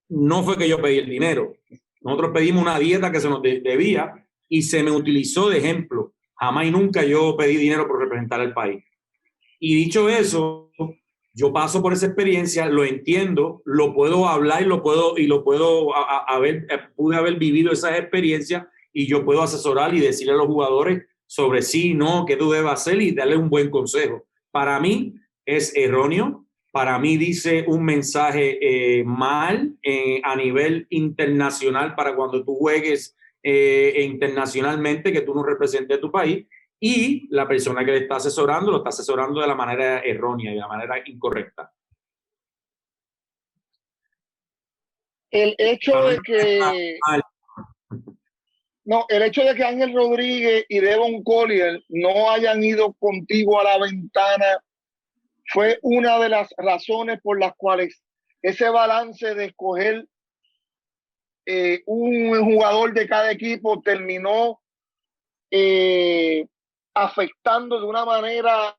No fue que yo pedí el dinero. Nosotros pedimos una dieta que se nos debía y se me utilizó de ejemplo. Jamás y nunca yo pedí dinero por representar al país. Y dicho eso, yo paso por esa experiencia, lo entiendo, lo puedo hablar pude haber vivido esas experiencias y yo puedo asesorar y decirle a los jugadores sobre sí, no, qué tú debes hacer y darle un buen consejo. Para mí es erróneo, para mí dice un mensaje mal a nivel internacional para cuando tú juegues internacionalmente, que tú no representes a tu país. Y la persona que le está asesorando lo está asesorando de la manera errónea, de la manera incorrecta. El hecho de que Ángel Rodríguez y Devon Collier no hayan ido contigo a la ventana fue una de las razones por las cuales ese balance de escoger un jugador de cada equipo terminó afectando de una manera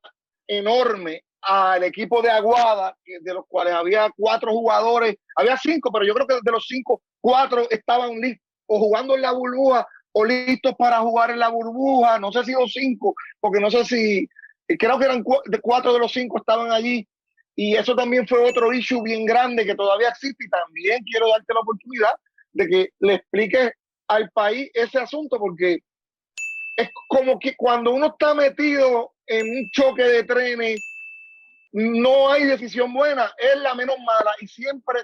enorme al equipo de Aguada, de los cuales había 4 jugadores, había 5, pero yo creo que de los 5, 4 estaban listos o jugando en la burbuja o listos para jugar en la burbuja, no sé si los 5, porque no sé si, creo que eran 4 de los 5 estaban allí, y eso también fue otro issue bien grande que todavía existe, y también quiero darte la oportunidad de que le expliques al país ese asunto, porque es como que cuando uno está metido en un choque de trenes, no hay decisión buena, es la menos mala y siempre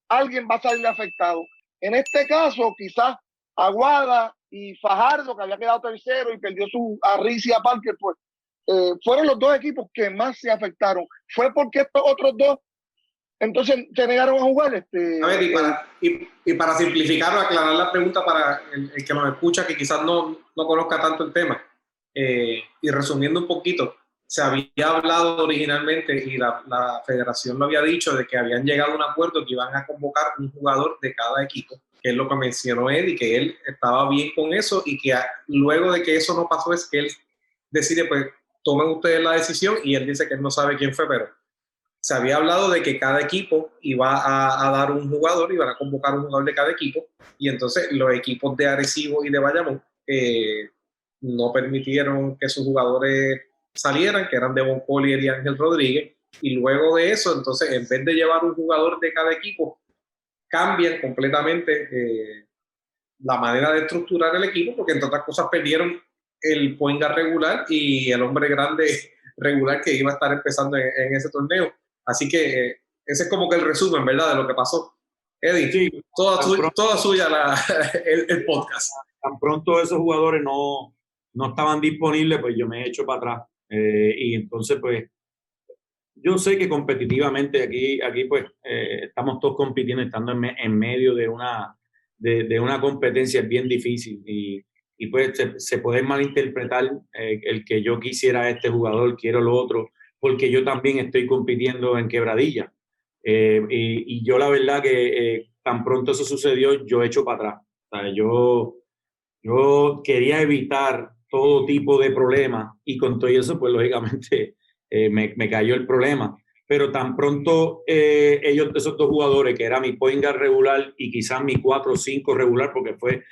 alguien va a salir afectado. En este caso, quizás Aguada y Fajardo, que había quedado tercero y perdió a Ricia Parker, pues fueron los 2 equipos que más se afectaron. Fue porque estos otros 2 entonces se negaron a jugar. A ver, y para simplificar o aclarar la pregunta para el que nos escucha, que quizás no conozca tanto el tema, y resumiendo un poquito, se había hablado originalmente y la federación lo había dicho de que habían llegado a un acuerdo que iban a convocar un jugador de cada equipo, que es lo que mencionó él, y que él estaba bien con eso, y que luego de que eso no pasó es que él decide, pues tomen ustedes la decisión, y él dice que él no sabe quién fue, pero se había hablado de que cada equipo iba a dar un jugador, iban a convocar un jugador de cada equipo, y entonces los equipos de Arecibo y de Bayamón no permitieron que sus jugadores salieran, que eran Devon Collier y Ángel Rodríguez, y luego de eso, entonces, en vez de llevar un jugador de cada equipo, cambian completamente la manera de estructurar el equipo, porque entre otras cosas perdieron el point guard regular y el hombre grande regular que iba a estar empezando en ese torneo. Así que ese es como que el resumen, ¿verdad?, de lo que pasó. Eddie, sí, toda suya el podcast. Tan pronto esos jugadores no estaban disponibles, pues yo me he hecho para atrás. Y entonces, pues, yo sé que competitivamente aquí pues, estamos todos compitiendo, estando en medio de una competencia bien difícil. Y pues se puede malinterpretar el que yo quisiera a este jugador, quiero lo otro, porque yo también estoy compitiendo en Quebradilla. Y yo la verdad que tan pronto eso sucedió, yo he hecho para atrás. O sea, yo quería evitar todo tipo de problemas y con todo eso, pues lógicamente me cayó el problema. Pero tan pronto esos dos jugadores, que era mi point guard regular y quizás mi 4 o 5 regular, porque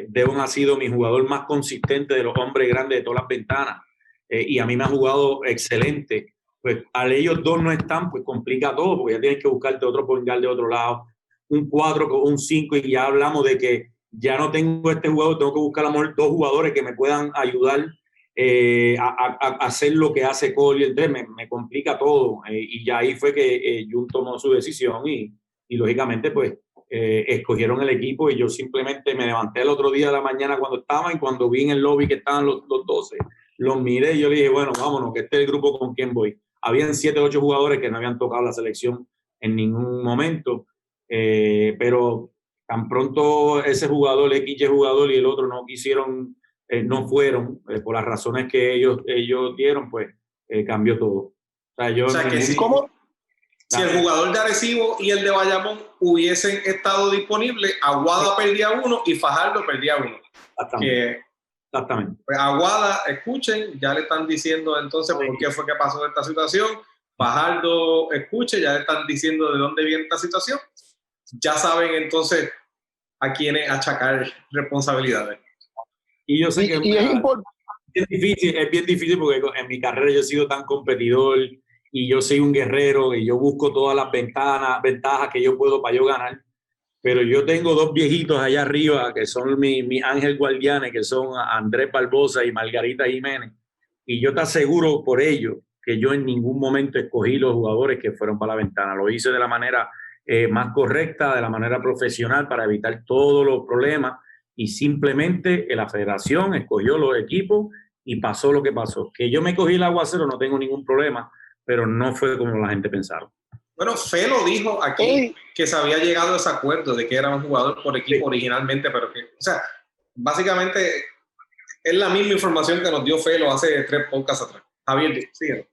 Devon ha sido mi jugador más consistente de los hombres grandes de todas las ventanas, y a mí me ha jugado excelente. Pues al ellos dos no están, pues complica todo, porque ya tienes que buscarte otro point guard de otro lado, un 4 con un 5, y ya hablamos de que ya no tengo este jugador, tengo que buscar a lo mejor dos jugadores que me puedan ayudar a hacer lo que hace Cole. Entonces me complica todo, y ya ahí fue que Jun tomó su decisión y lógicamente pues escogieron el equipo, y yo simplemente me levanté el otro día de la mañana cuando estaban, y cuando vi en el lobby que estaban los 12, los miré y yo le dije, bueno, vámonos, que este es el grupo con quien voy. Habían 7 o 8 jugadores que no habían tocado la selección en ningún momento, pero tan pronto ese jugador, XY jugador, y el otro no quisieron, no fueron, por las razones que ellos dieron, pues cambió todo. O sea que si el jugador de Arecibo y el de Bayamón hubiesen estado disponibles, Aguada perdía uno y Fajardo perdía uno. Exactamente. Pues Aguada, escuchen, ya le están diciendo entonces por qué fue que pasó esta situación. Fajardo, escuche, ya le están diciendo de dónde viene esta situación. Ya saben entonces a quiénes achacar responsabilidades. Y yo sé que es bien difícil porque en mi carrera yo he sido tan competidor y yo soy un guerrero y yo busco todas las ventajas que yo puedo para yo ganar. Pero yo tengo dos viejitos allá arriba que son mi ángel guardianes, que son Andrés Barbosa y Margarita Jiménez. Y yo te aseguro por ello que yo en ningún momento escogí los jugadores que fueron para la ventana. Lo hice de la manera más correcta, de la manera profesional, para evitar todos los problemas, y simplemente la federación escogió los equipos y pasó lo que pasó. Que yo me cogí el aguacero, no tengo ningún problema, pero no fue como la gente pensaba. Bueno, Felo dijo aquí que se había llegado a ese acuerdo de que era un jugador por equipo originalmente, pero que, o sea, básicamente es la misma información que nos dio Felo hace 3 podcasts atrás. Javier, síguenos.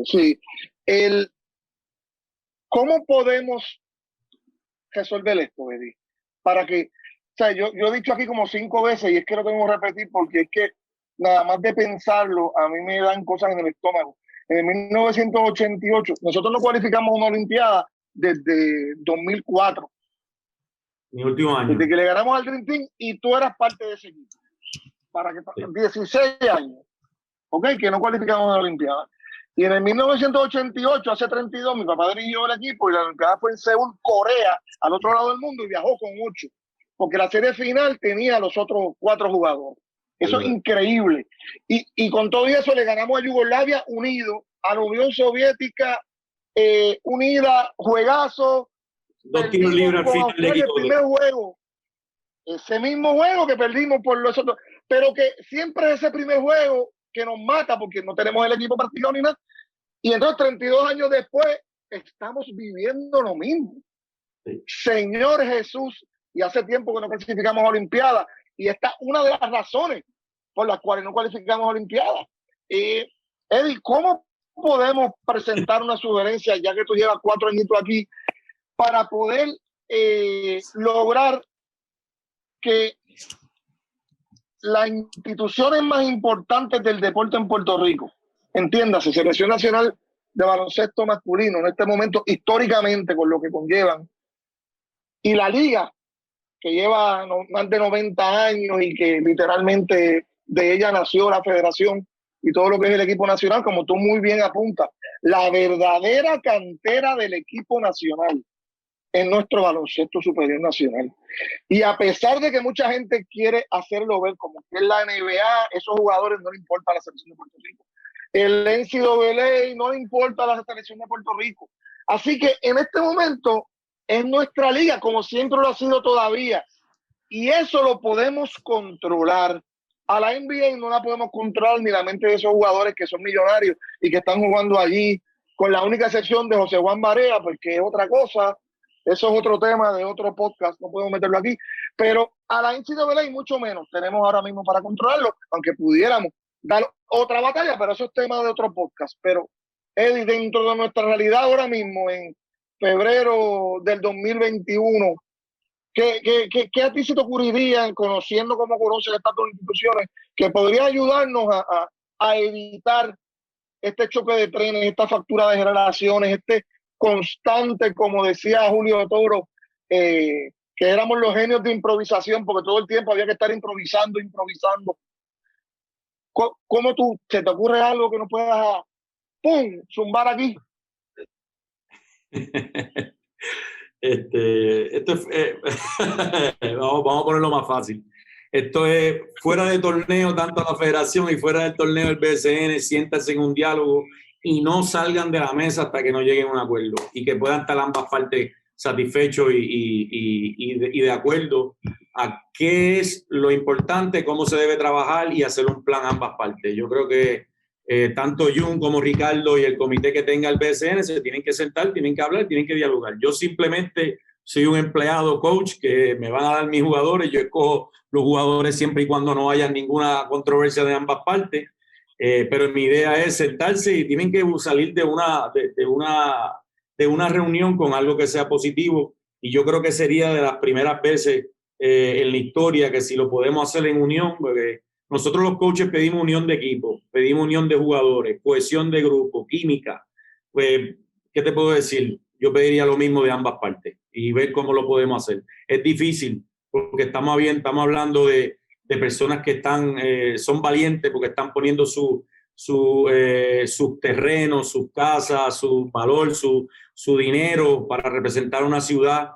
Sí. ¿Cómo podemos resolver esto, Eddie? Para que, o sea, yo he dicho aquí como 5 veces, y es que lo tengo que repetir porque es que nada más de pensarlo, a mí me dan cosas en el estómago. En 1988, nosotros no cualificamos una Olimpiada desde 2004. Mi último año. Desde que le ganamos al Dream Team, y tú eras parte de ese equipo. Para que 16 años, ¿ok? Que no cualificamos una Olimpiada. Y en el 1988, hace 32, mi papá dirigió el equipo y la Olimpiada fue en Seúl, Corea, al otro lado del mundo, y viajó con 8. Porque la serie final tenía a los otros 4 jugadores. Eso es increíble. Y con todo eso le ganamos a Yugoslavia unido, a la Unión Soviética unida, juegazo. 2 tiros libres al final del equipo. El primer juego. Ese mismo juego que perdimos por los otros. Pero que siempre es ese primer juego que nos mata porque no tenemos el equipo practicado ni nada. Y entonces 32 años después estamos viviendo lo mismo. Sí. Señor Jesús, y hace tiempo que no clasificamos a Olimpiada, y esta es una de las razones por las cuales no cualificamos a Olimpiada. Eddie, ¿cómo podemos presentar una sugerencia, ya que tú llevas 4 añitos aquí, para poder lograr que las instituciones más importantes del deporte en Puerto Rico, entiéndase, Selección Nacional de Baloncesto Masculino, en este momento históricamente con lo que conllevan, y la liga, que lleva más de 90 años y que literalmente de ella nació la federación y todo lo que es el equipo nacional, como tú muy bien apuntas, la verdadera cantera del equipo nacional en nuestro baloncesto superior nacional. Y a pesar de que mucha gente quiere hacerlo ver como que es la NBA, esos jugadores no le importa a la selección de Puerto Rico. El NCAA no le importa a la selección de Puerto Rico. Así que en este momento es nuestra liga, como siempre lo ha sido todavía. Y eso lo podemos controlar. A la NBA no la podemos controlar, ni la mente de esos jugadores que son millonarios y que están jugando allí, con la única excepción de José Juan Barea, porque es otra cosa. Eso es otro tema de otro podcast, no podemos meterlo aquí. Pero a la NCAA mucho menos tenemos ahora mismo para controlarlo, aunque pudiéramos dar otra batalla, pero eso es tema de otro podcast. Pero, Eddie, dentro de nuestra realidad ahora mismo, en febrero del 2021, ¿qué a ti se te ocurriría, conociendo cómo conocen estas dos instituciones, que podría ayudarnos a evitar este choque de trenes, esta factura de generaciones, este constante, como decía Julio Toro, que éramos los genios de improvisación, porque todo el tiempo había que estar improvisando. ¿Cómo se te ocurre algo que no puedas, pum, zumbar aquí? Esto es, vamos a ponerlo más fácil. Esto es fuera de torneo, tanto la federación y fuera del torneo del BSN, siéntanse en un diálogo y no salgan de la mesa hasta que no lleguen a un acuerdo y que puedan estar ambas partes satisfechos y de acuerdo a qué es lo importante, cómo se debe trabajar y hacer un plan ambas partes. Yo creo que tanto Jun como Ricardo y el comité que tenga el BSN se tienen que sentar, tienen que hablar, tienen que dialogar. Yo simplemente soy un empleado coach que me van a dar mis jugadores, yo escojo los jugadores siempre y cuando no haya ninguna controversia de ambas partes, pero mi idea es sentarse y tienen que salir de una reunión con algo que sea positivo, y yo creo que sería de las primeras veces en la historia que si lo podemos hacer en unión, porque nosotros los coaches pedimos unión de equipo, pedimos unión de jugadores, cohesión de grupo, química. Pues, ¿qué te puedo decir? Yo pediría lo mismo de ambas partes y ver cómo lo podemos hacer. Es difícil porque estamos hablando de personas que son valientes porque están poniendo sus terrenos, sus casas, su valor, su dinero para representar una ciudad.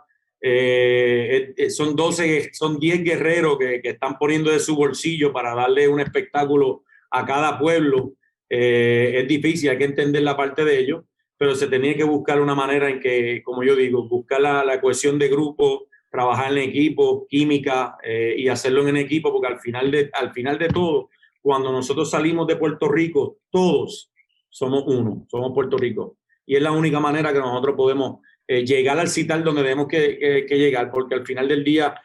Son 10 guerreros que están poniendo de su bolsillo para darle un espectáculo a cada pueblo. Es difícil, hay que entender la parte de ellos, pero se tenía que buscar una manera en que, como yo digo, buscar la cohesión de grupo, trabajar en equipo, química, y hacerlo en equipo, porque al final de todo, cuando nosotros salimos de Puerto Rico, todos somos uno, somos Puerto Rico. Y es la única manera que nosotros podemos llegar al CITAL donde tenemos que llegar, porque al final del día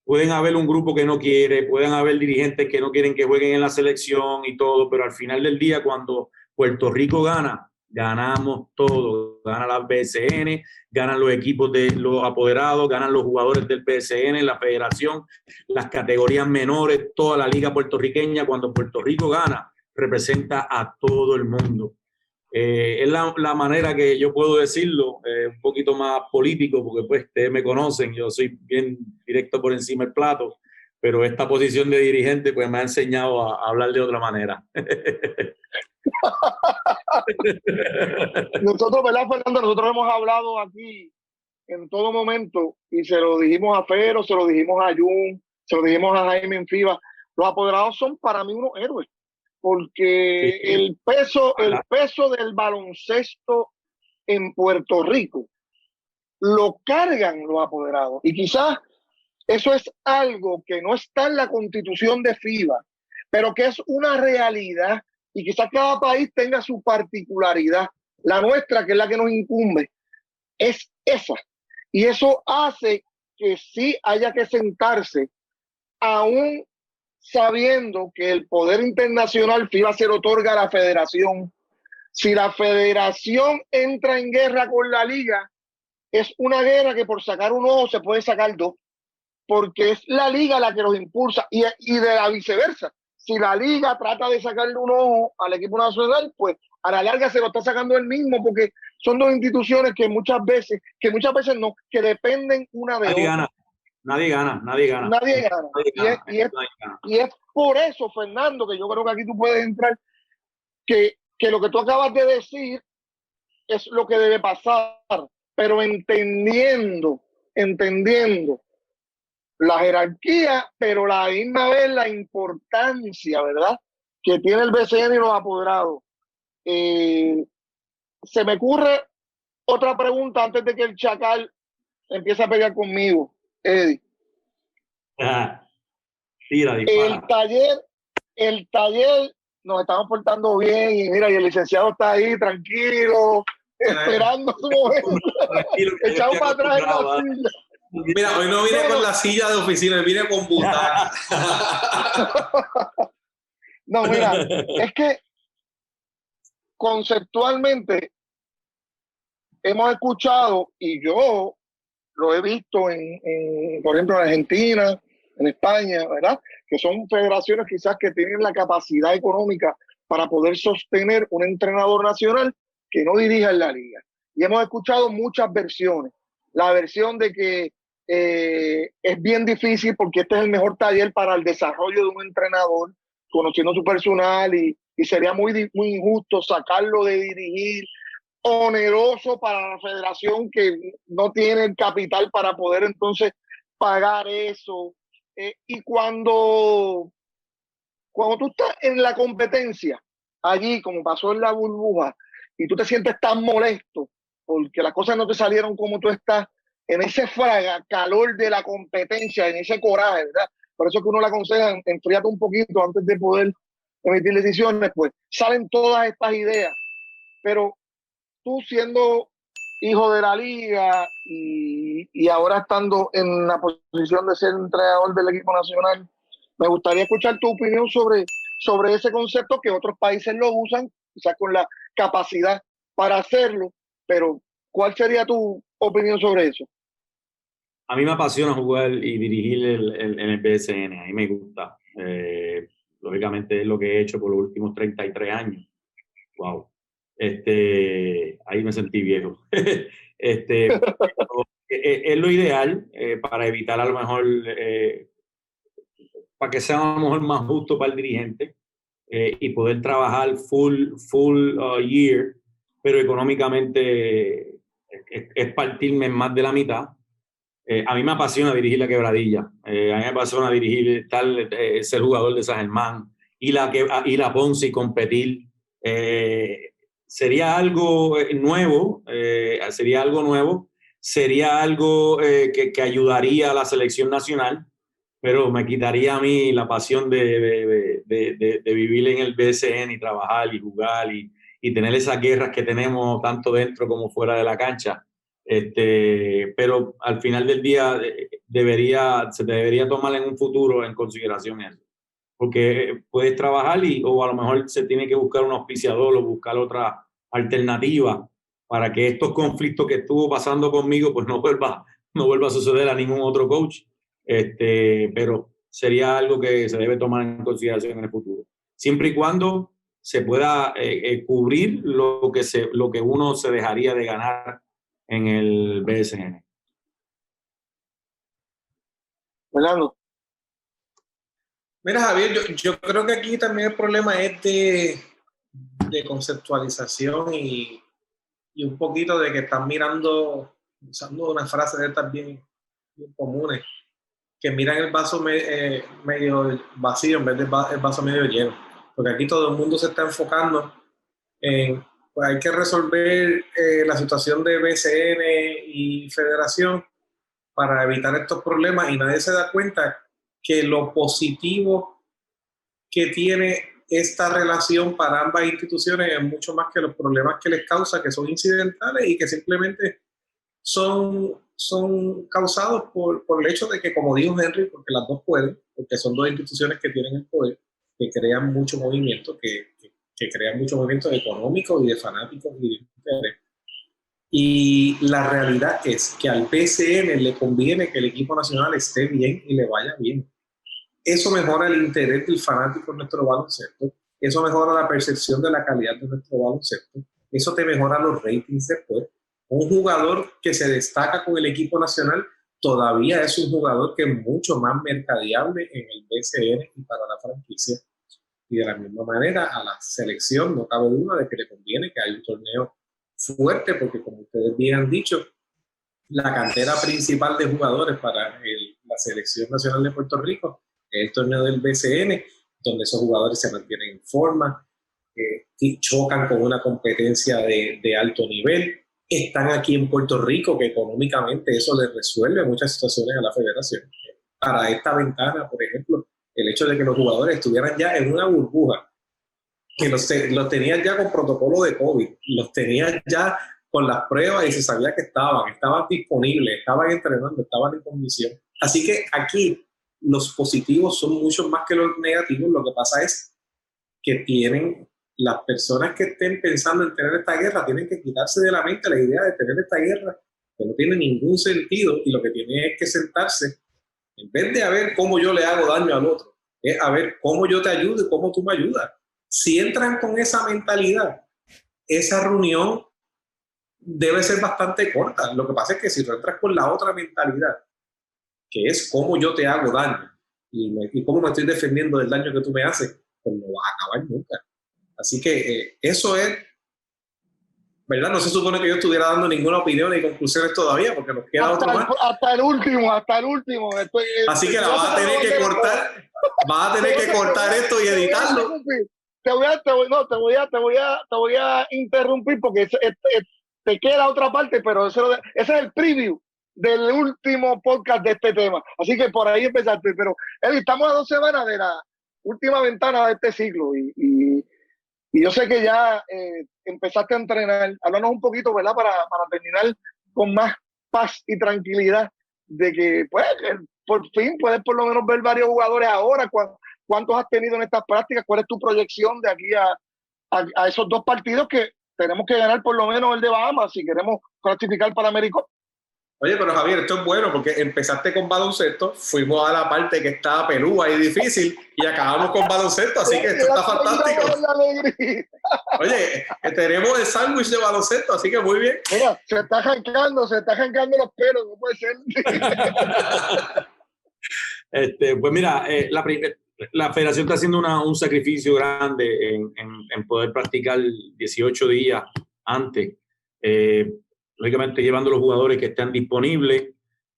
pueden haber un grupo que no quiere, pueden haber dirigentes que no quieren que jueguen en la selección y todo, pero al final del día, cuando Puerto Rico gana, ganamos todo. Ganan las BSN, ganan los equipos de los apoderados, ganan los jugadores del BSN, la federación, las categorías menores, toda la liga puertorriqueña. Cuando Puerto Rico gana, representa a todo el mundo. Es la manera que yo puedo decirlo, un poquito más político, porque pues ustedes me conocen, yo soy bien directo por encima del plato, pero esta posición de dirigente pues me ha enseñado a hablar de otra manera. Nosotros, ¿verdad, Fernando? Nosotros hemos hablado aquí en todo momento y se lo dijimos a Fero, se lo dijimos a Jun, se lo dijimos a Jaime en FIBA. Los apoderados son para mí unos héroes, porque sí, el peso del baloncesto en Puerto Rico lo cargan los apoderados, y quizás eso es algo que no está en la Constitución de FIBA, pero que es una realidad, y quizás cada país tenga su particularidad. La nuestra, que es la que nos incumbe, es esa, y eso hace que sí haya que sentarse, aún sabiendo que el poder internacional FIBA se lo otorga a la federación. Si la federación entra en guerra con la liga, es una guerra que por sacar un ojo se puede sacar dos, porque es la liga la que los impulsa, y de la viceversa. Si la liga trata de sacarle un ojo al equipo nacional, pues a la larga se lo está sacando él mismo, porque son dos instituciones que muchas veces no, que dependen una de otra. Nadie gana. Y es por eso, Fernando, que yo creo que aquí tú puedes entrar, que lo que tú acabas de decir es lo que debe pasar, pero entendiendo la jerarquía, pero a la misma vez la importancia, ¿verdad?, que tiene el BCN y los apoderados. Se me ocurre otra pregunta antes de que el Chacal empiece a pelear conmigo, Eddie. El taller nos estamos portando bien, y mira, y el licenciado está ahí tranquilo, esperando su momento, echado para atrás en la silla. Mira, hoy no vine con la silla de oficina, vine con butaca. No, mira, es que conceptualmente hemos escuchado, y yo lo he visto por ejemplo, en Argentina, en España, ¿verdad?, que son federaciones quizás que tienen la capacidad económica para poder sostener un entrenador nacional que no dirija en la liga. Y hemos escuchado muchas versiones. La versión de que es bien difícil porque este es el mejor taller para el desarrollo de un entrenador, conociendo su personal, y sería muy injusto sacarlo de dirigir, oneroso para la federación que no tiene el capital para poder entonces pagar eso. Y cuando tú estás en la competencia, allí como pasó en la burbuja, y tú te sientes tan molesto porque las cosas no te salieron como tú estás, en ese calor de la competencia, en ese coraje, ¿verdad? Por eso es que uno le aconseja, enfríate un poquito antes de poder emitir decisiones, pues salen todas estas ideas. Pero tú siendo hijo de la liga y ahora estando en la posición de ser entrenador del equipo nacional, me gustaría escuchar tu opinión sobre ese concepto, que otros países lo usan, quizás con la capacidad para hacerlo, pero ¿cuál sería tu opinión sobre eso? A mí me apasiona jugar y dirigir en el BSN, a mí me gusta. Lógicamente es lo que he hecho por los últimos 33 años. Wow. Ahí me sentí viejo. Es lo ideal para evitar a lo mejor, para que sea a lo mejor más justo para el dirigente y poder trabajar full year, pero económicamente es partirme en más de la mitad. A mí me apasiona dirigir la Quebradilla, a mí me apasiona dirigir, ser jugador de San Germán, ir a Ponce y competir. Sería algo nuevo, sería algo que ayudaría a la selección nacional, pero me quitaría a mí la pasión de vivir en el BSN y trabajar y jugar y tener esas guerras que tenemos tanto dentro como fuera de la cancha. Pero al final del día se debería tomar en un futuro en consideración eso, porque puedes trabajar o a lo mejor se tiene que buscar un auspiciador o buscar otra alternativa para que estos conflictos que estuvo pasando conmigo pues no vuelva a suceder a ningún otro coach, pero sería algo que se debe tomar en consideración en el futuro, siempre y cuando se pueda cubrir lo que uno se dejaría de ganar en el BSN. Fernando. Mira, Javier, yo creo que aquí también el problema es de conceptualización y un poquito de que están mirando, usando una frase de estas bien comunes, que miran el vaso medio vacío en vez del vaso medio lleno. Porque aquí todo el mundo se está enfocando en, pues hay que resolver la situación de BCN y Federación para evitar estos problemas, y nadie se da cuenta que lo positivo que tiene esta relación para ambas instituciones es mucho más que los problemas que les causa, que son incidentales y que simplemente son causados por el hecho de que, como dijo Henry, porque las dos pueden, porque son dos instituciones que tienen el poder, que crean mucho movimiento, que crean mucho movimiento económico y de fanáticos y de interés. Y la realidad es que al PCN le conviene que el equipo nacional esté bien y le vaya bien. Eso mejora el interés del fanático en nuestro baloncesto, eso mejora la percepción de la calidad de nuestro baloncesto, eso te mejora los ratings después. Un jugador que se destaca con el equipo nacional todavía es un jugador que es mucho más mercadeable en el BCN y para la franquicia. Y de la misma manera a la selección no cabe duda de que le conviene que haya un torneo fuerte, porque como ustedes bien han dicho, la cantera principal de jugadores para la selección nacional de Puerto Rico es el torneo del BCN, donde esos jugadores se mantienen en forma, chocan con una competencia de alto nivel, están aquí en Puerto Rico, que económicamente eso les resuelve muchas situaciones a la federación. Para esta ventana, por ejemplo, el hecho de que los jugadores estuvieran ya en una burbuja, que los tenían ya con protocolo de COVID, los tenían ya con las pruebas y se sabía que estaban disponibles, estaban entrenando, estaban en condición. Así que aquí los positivos son mucho más que los negativos. Lo que pasa es que las personas que estén pensando en tener esta guerra tienen que quitarse de la mente la idea de tener esta guerra, que no tiene ningún sentido, y lo que tiene es que sentarse, en vez de a ver cómo yo le hago daño al otro, es a ver cómo yo te ayudo y cómo tú me ayudas. si entran con esa mentalidad, esa reunión debe ser bastante corta. Lo que pasa es que si tú entras con la otra mentalidad, que es cómo yo te hago daño y cómo me estoy defendiendo del daño que tú me haces, pues no va a acabar nunca. Así que eso es, ¿verdad? No se supone que yo estuviera dando ninguna opinión ni conclusiones todavía, porque nos queda otro más. Hasta el último. Así que la vas a tener que cortar, vas a tener que cortar esto y editarlo. Te voy a interrumpir porque te queda otra parte, pero ese es el preview del último podcast de este tema. Así que por ahí empezaste. Pero, Eddie, estamos a 2 semanas de la última ventana de este ciclo y yo sé que ya empezaste a entrenar. Háblanos un poquito, ¿verdad? Para terminar con más paz y tranquilidad de que, pues, por fin puedes por lo menos ver varios jugadores ahora. ¿Cuántos has tenido en estas prácticas? ¿Cuál es tu proyección de aquí a esos 2 partidos que tenemos que ganar por lo menos el de Bahamas si queremos clasificar para América? Oye, pero Javier, esto es bueno porque empezaste con baloncesto, fuimos a la parte que estaba pelúa y difícil y acabamos con baloncesto, así que esto está fantástico. Oye, tenemos el sándwich de baloncesto, así que muy bien. Mira, se está jancando los pelos, no puede ser. Pues mira, la federación está haciendo un sacrificio grande en poder practicar 18 días antes. Lógicamente llevando los jugadores que están disponibles.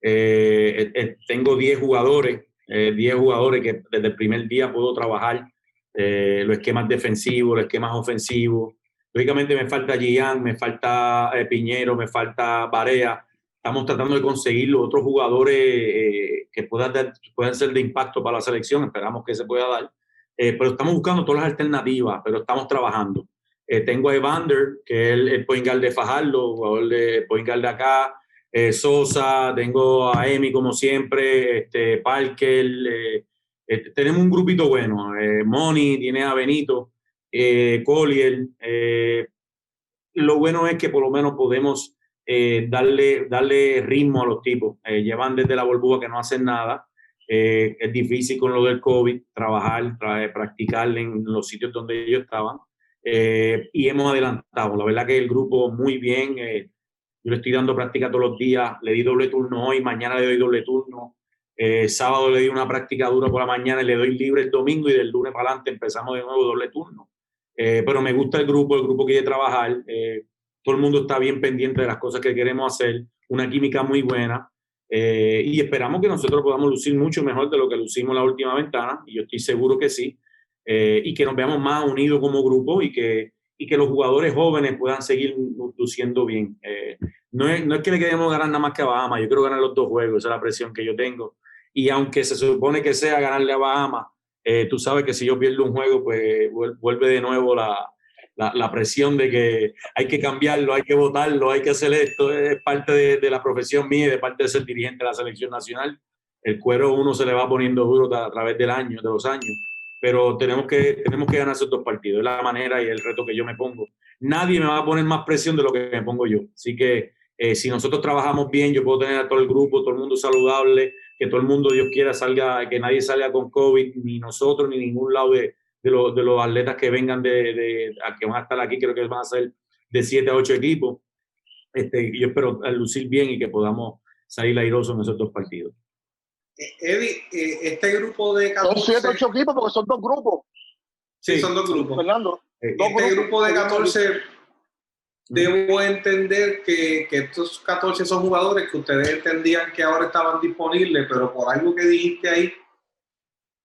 Tengo 10 jugadores que desde el primer día puedo trabajar los esquemas defensivos, los esquemas ofensivos. Lógicamente me falta Gian, me falta Piñero, me falta Barea. Estamos tratando de conseguir los otros jugadores que puedan ser de impacto para la selección. Esperamos que se pueda dar. Pero estamos buscando todas las alternativas, pero estamos trabajando. Tengo a Evander, que es el point guard de Fajardo, jugador de point guard de acá. Sosa, tengo a Emi como siempre, Parker. Tenemos un grupito bueno. Moni, tiene a Benito, Collier. Lo bueno es que por lo menos podemos darle ritmo a los tipos. Llevan desde la burbuja que no hacen nada. Es difícil con lo del COVID trabajar, practicar en los sitios donde ellos estaban. Y hemos adelantado. La verdad que el grupo muy bien. Yo le estoy dando práctica todos los días. Le di doble turno hoy, mañana le doy doble turno. Sábado le di una práctica dura por la mañana y le doy libre el domingo y del lunes para adelante empezamos de nuevo doble turno. Pero me gusta el grupo quiere trabajar. Todo el mundo está bien pendiente de las cosas que queremos hacer. Una química muy buena. Y esperamos que nosotros podamos lucir mucho mejor de lo que lucimos la última ventana. Y yo estoy seguro que sí. Y que nos veamos más unidos como grupo y que los jugadores jóvenes puedan seguir luciendo bien. No es que le queremos ganar nada más que a Bahamas. Yo quiero ganar los 2 juegos. Esa es la presión que yo tengo. Y aunque se supone que sea ganarle a Bahamas, tú sabes que si yo pierdo un juego, pues vuelve de nuevo la presión de que hay que cambiarlo, hay que votarlo, hay que hacer esto. Es parte de la profesión mía y de parte de ser dirigente de la selección nacional. El cuero uno se le va poniendo duro a través de los años. Pero tenemos que ganar esos 2 partidos. Es la manera y el reto que yo me pongo. Nadie me va a poner más presión de lo que me pongo yo. Así que si nosotros trabajamos bien, yo puedo tener a todo el grupo, todo el mundo saludable, que todo el mundo, Dios quiera, que nadie salga con COVID, ni nosotros, ni ningún lado de los atletas que vengan que van a estar aquí. Creo que van a ser de 7 a 8 equipos. Yo espero lucir bien y que podamos salir airosos en esos 2 partidos. Eddie, este grupo de 14... Son 7 8 equipos porque son 2 grupos. Sí, son 2 grupos. Fernando. Grupo de 14, debo entender que estos 14 son jugadores que ustedes entendían que ahora estaban disponibles, pero por algo que dijiste ahí,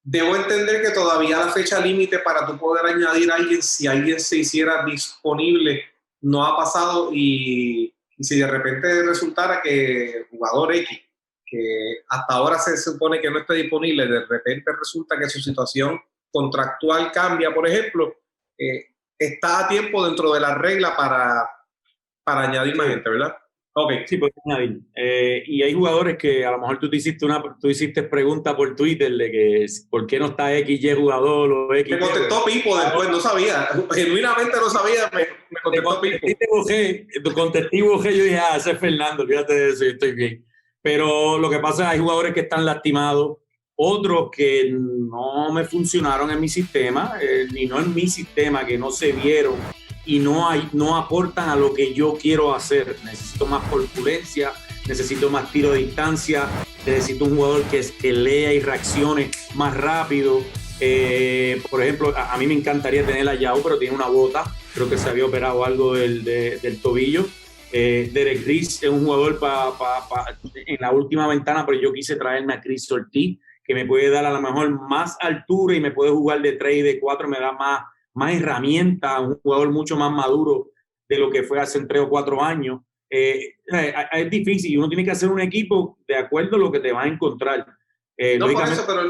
debo entender que todavía la fecha límite para tú poder añadir a alguien, si alguien se hiciera disponible, no ha pasado y si de repente resultara que el jugador X, que hasta ahora se supone que no está disponible, de repente resulta que su situación contractual cambia, por ejemplo, está a tiempo dentro de la regla para añadir más gente, ¿verdad? Okay. Sí, puedes añadir. Y hay jugadores que a lo mejor tú hiciste pregunta por Twitter de que por qué no está XY jugador o X. Me contestó Pipo después, no sabía, genuinamente no sabía, me contestó Pipo. Contesté yo dije, ese es Fernando, fíjate de eso, yo estoy bien. Pero lo que pasa es que hay jugadores que están lastimados, otros que no me funcionaron en mi sistema, ni no en mi sistema, que no se vieron y no aportan a lo que yo quiero hacer. Necesito más corpulencia, necesito más tiro de distancia, necesito un jugador que lea y reaccione más rápido. Por ejemplo, a mí me encantaría tener a Yao, pero tiene una bota, creo que se había operado algo del tobillo. Derek Rice es un jugador en la última ventana, pero yo quise traerme a Chris Ortiz, que me puede dar a lo mejor más altura y me puede jugar de 3 y de 4, me da más herramientas, un jugador mucho más maduro de lo que fue hace 3 o 4 años. Es difícil y uno tiene que hacer un equipo de acuerdo a lo que te vas a encontrar. No por eso, pero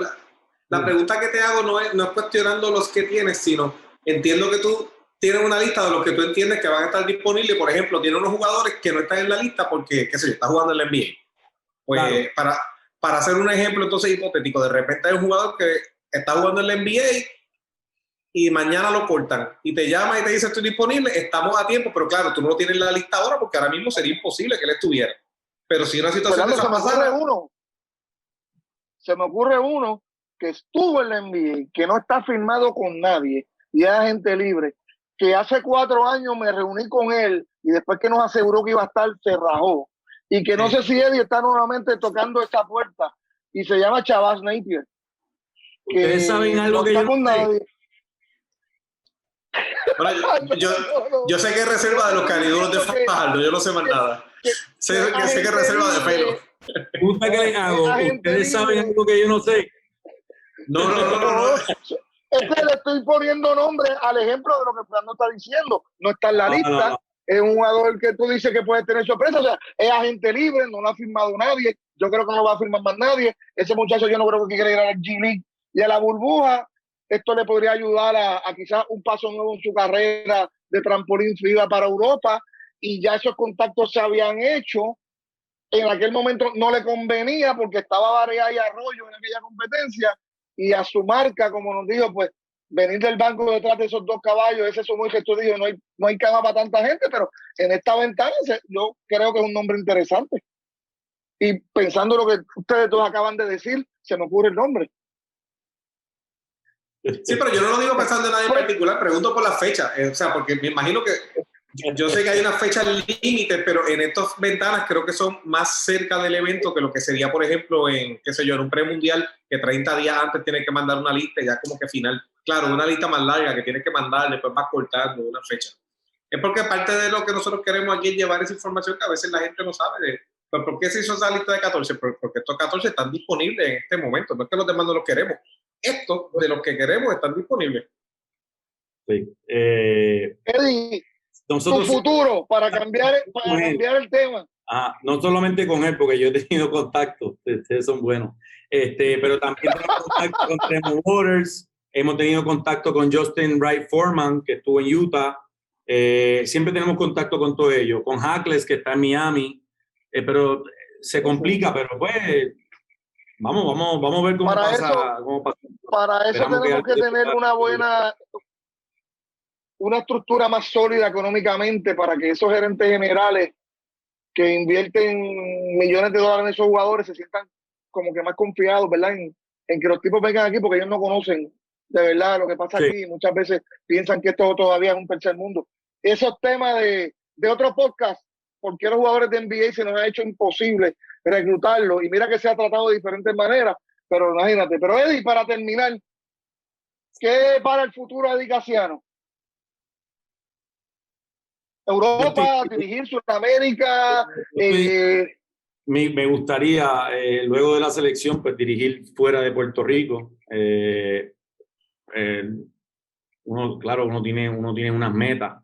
la pregunta que te hago no es cuestionando los que tienes, sino entiendo que tú tienes una lista de los que tú entiendes que van a estar disponibles. Por ejemplo, tienes unos jugadores que no están en la lista porque, qué sé yo, está jugando en la NBA. Pues claro. Para hacer un ejemplo entonces hipotético, de repente hay un jugador que está jugando en la NBA y mañana lo cortan y te llama y te dice estoy disponible, estamos a tiempo, pero claro, tú no lo tienes en la lista ahora porque ahora mismo sería imposible que él estuviera. Pero si una situación Fernando, se me ocurre uno que estuvo en la NBA, que no está firmado con nadie y es agente libre, que hace 4 años me reuní con él y después que nos aseguró que iba a estar, se rajó. Y que no sé si Eddie está nuevamente tocando esa puerta. Y se llama Shabazz Napier. ¿Ustedes saben algo que yo no sé? Bueno, yo sé que es reserva de los cariduros de Fajardo, yo no sé más nada. Sé que es reserva de pelo. Pregunta que les hago, ¿ustedes saben algo que yo no sé? No. Es que le estoy poniendo nombre al ejemplo de lo que Fernando está diciendo. No está en la lista. No. Es un jugador que tú dices que puede tener sorpresa. O sea, es agente libre, no lo ha firmado nadie. Yo creo que no lo va a firmar más nadie. Ese muchacho yo no creo que quiera ir a la G-League y a la burbuja. Esto le podría ayudar a quizás un paso nuevo en su carrera de trampolín FIBA para Europa. Y ya esos contactos se habían hecho. En aquel momento no le convenía porque estaba Barea y Arroyo en aquella competencia. Y a su marca, como nos dijo, pues venir del banco detrás de esos 2 caballos, ese es muy que tú dices, no hay cama para tanta gente, pero en esta ventana yo creo que es un nombre interesante. Y pensando lo que ustedes dos acaban de decir, se me ocurre el nombre. Sí, pero yo no lo digo pensando en nadie en particular, pregunto por la fecha, o sea, porque me imagino que yo sé que hay una fecha límite, pero en estas ventanas creo que son más cerca del evento que lo que sería, por ejemplo, en un premundial, que 30 días antes tienes que mandar una lista y ya como que final. Claro, una lista más larga que tienes que mandar, después vas cortando una fecha. Es porque parte de lo que nosotros queremos aquí es llevar esa información que a veces la gente no sabe. Pues, ¿por qué se hizo esa lista de 14? Porque estos 14 están disponibles en este momento. No es que los demás no los queremos. Estos de los que queremos están disponibles. Sí. Eddie, nosotros, tu futuro para cambiar el tema. No solamente con él, porque yo he tenido contacto, ustedes son buenos, pero también tengo contacto con Tremont Waters, hemos tenido contacto con Justin Wright Foreman, que estuvo en Utah, siempre tenemos contacto con todos ellos, con Hackles, que está en Miami, pero se complica, pero pues vamos a ver cómo pasa. Para eso tenemos que tener una estructura más sólida económicamente para que esos gerentes generales que invierten millones de dólares en esos jugadores se sientan como que más confiados, ¿verdad? En que los tipos vengan aquí porque ellos no conocen de verdad lo que pasa aquí. Muchas veces piensan que esto todavía es un tercer mundo. Esos temas de otro podcast, ¿por qué los jugadores de NBA se nos ha hecho imposible reclutarlos? Y mira que se ha tratado de diferentes maneras, pero imagínate. Pero Eddie, para terminar, ¿qué para el futuro de Eddie Casiano? Europa, dirigir Sudamérica. Me gustaría, luego de la selección, pues dirigir fuera de Puerto Rico. Uno tiene unas metas,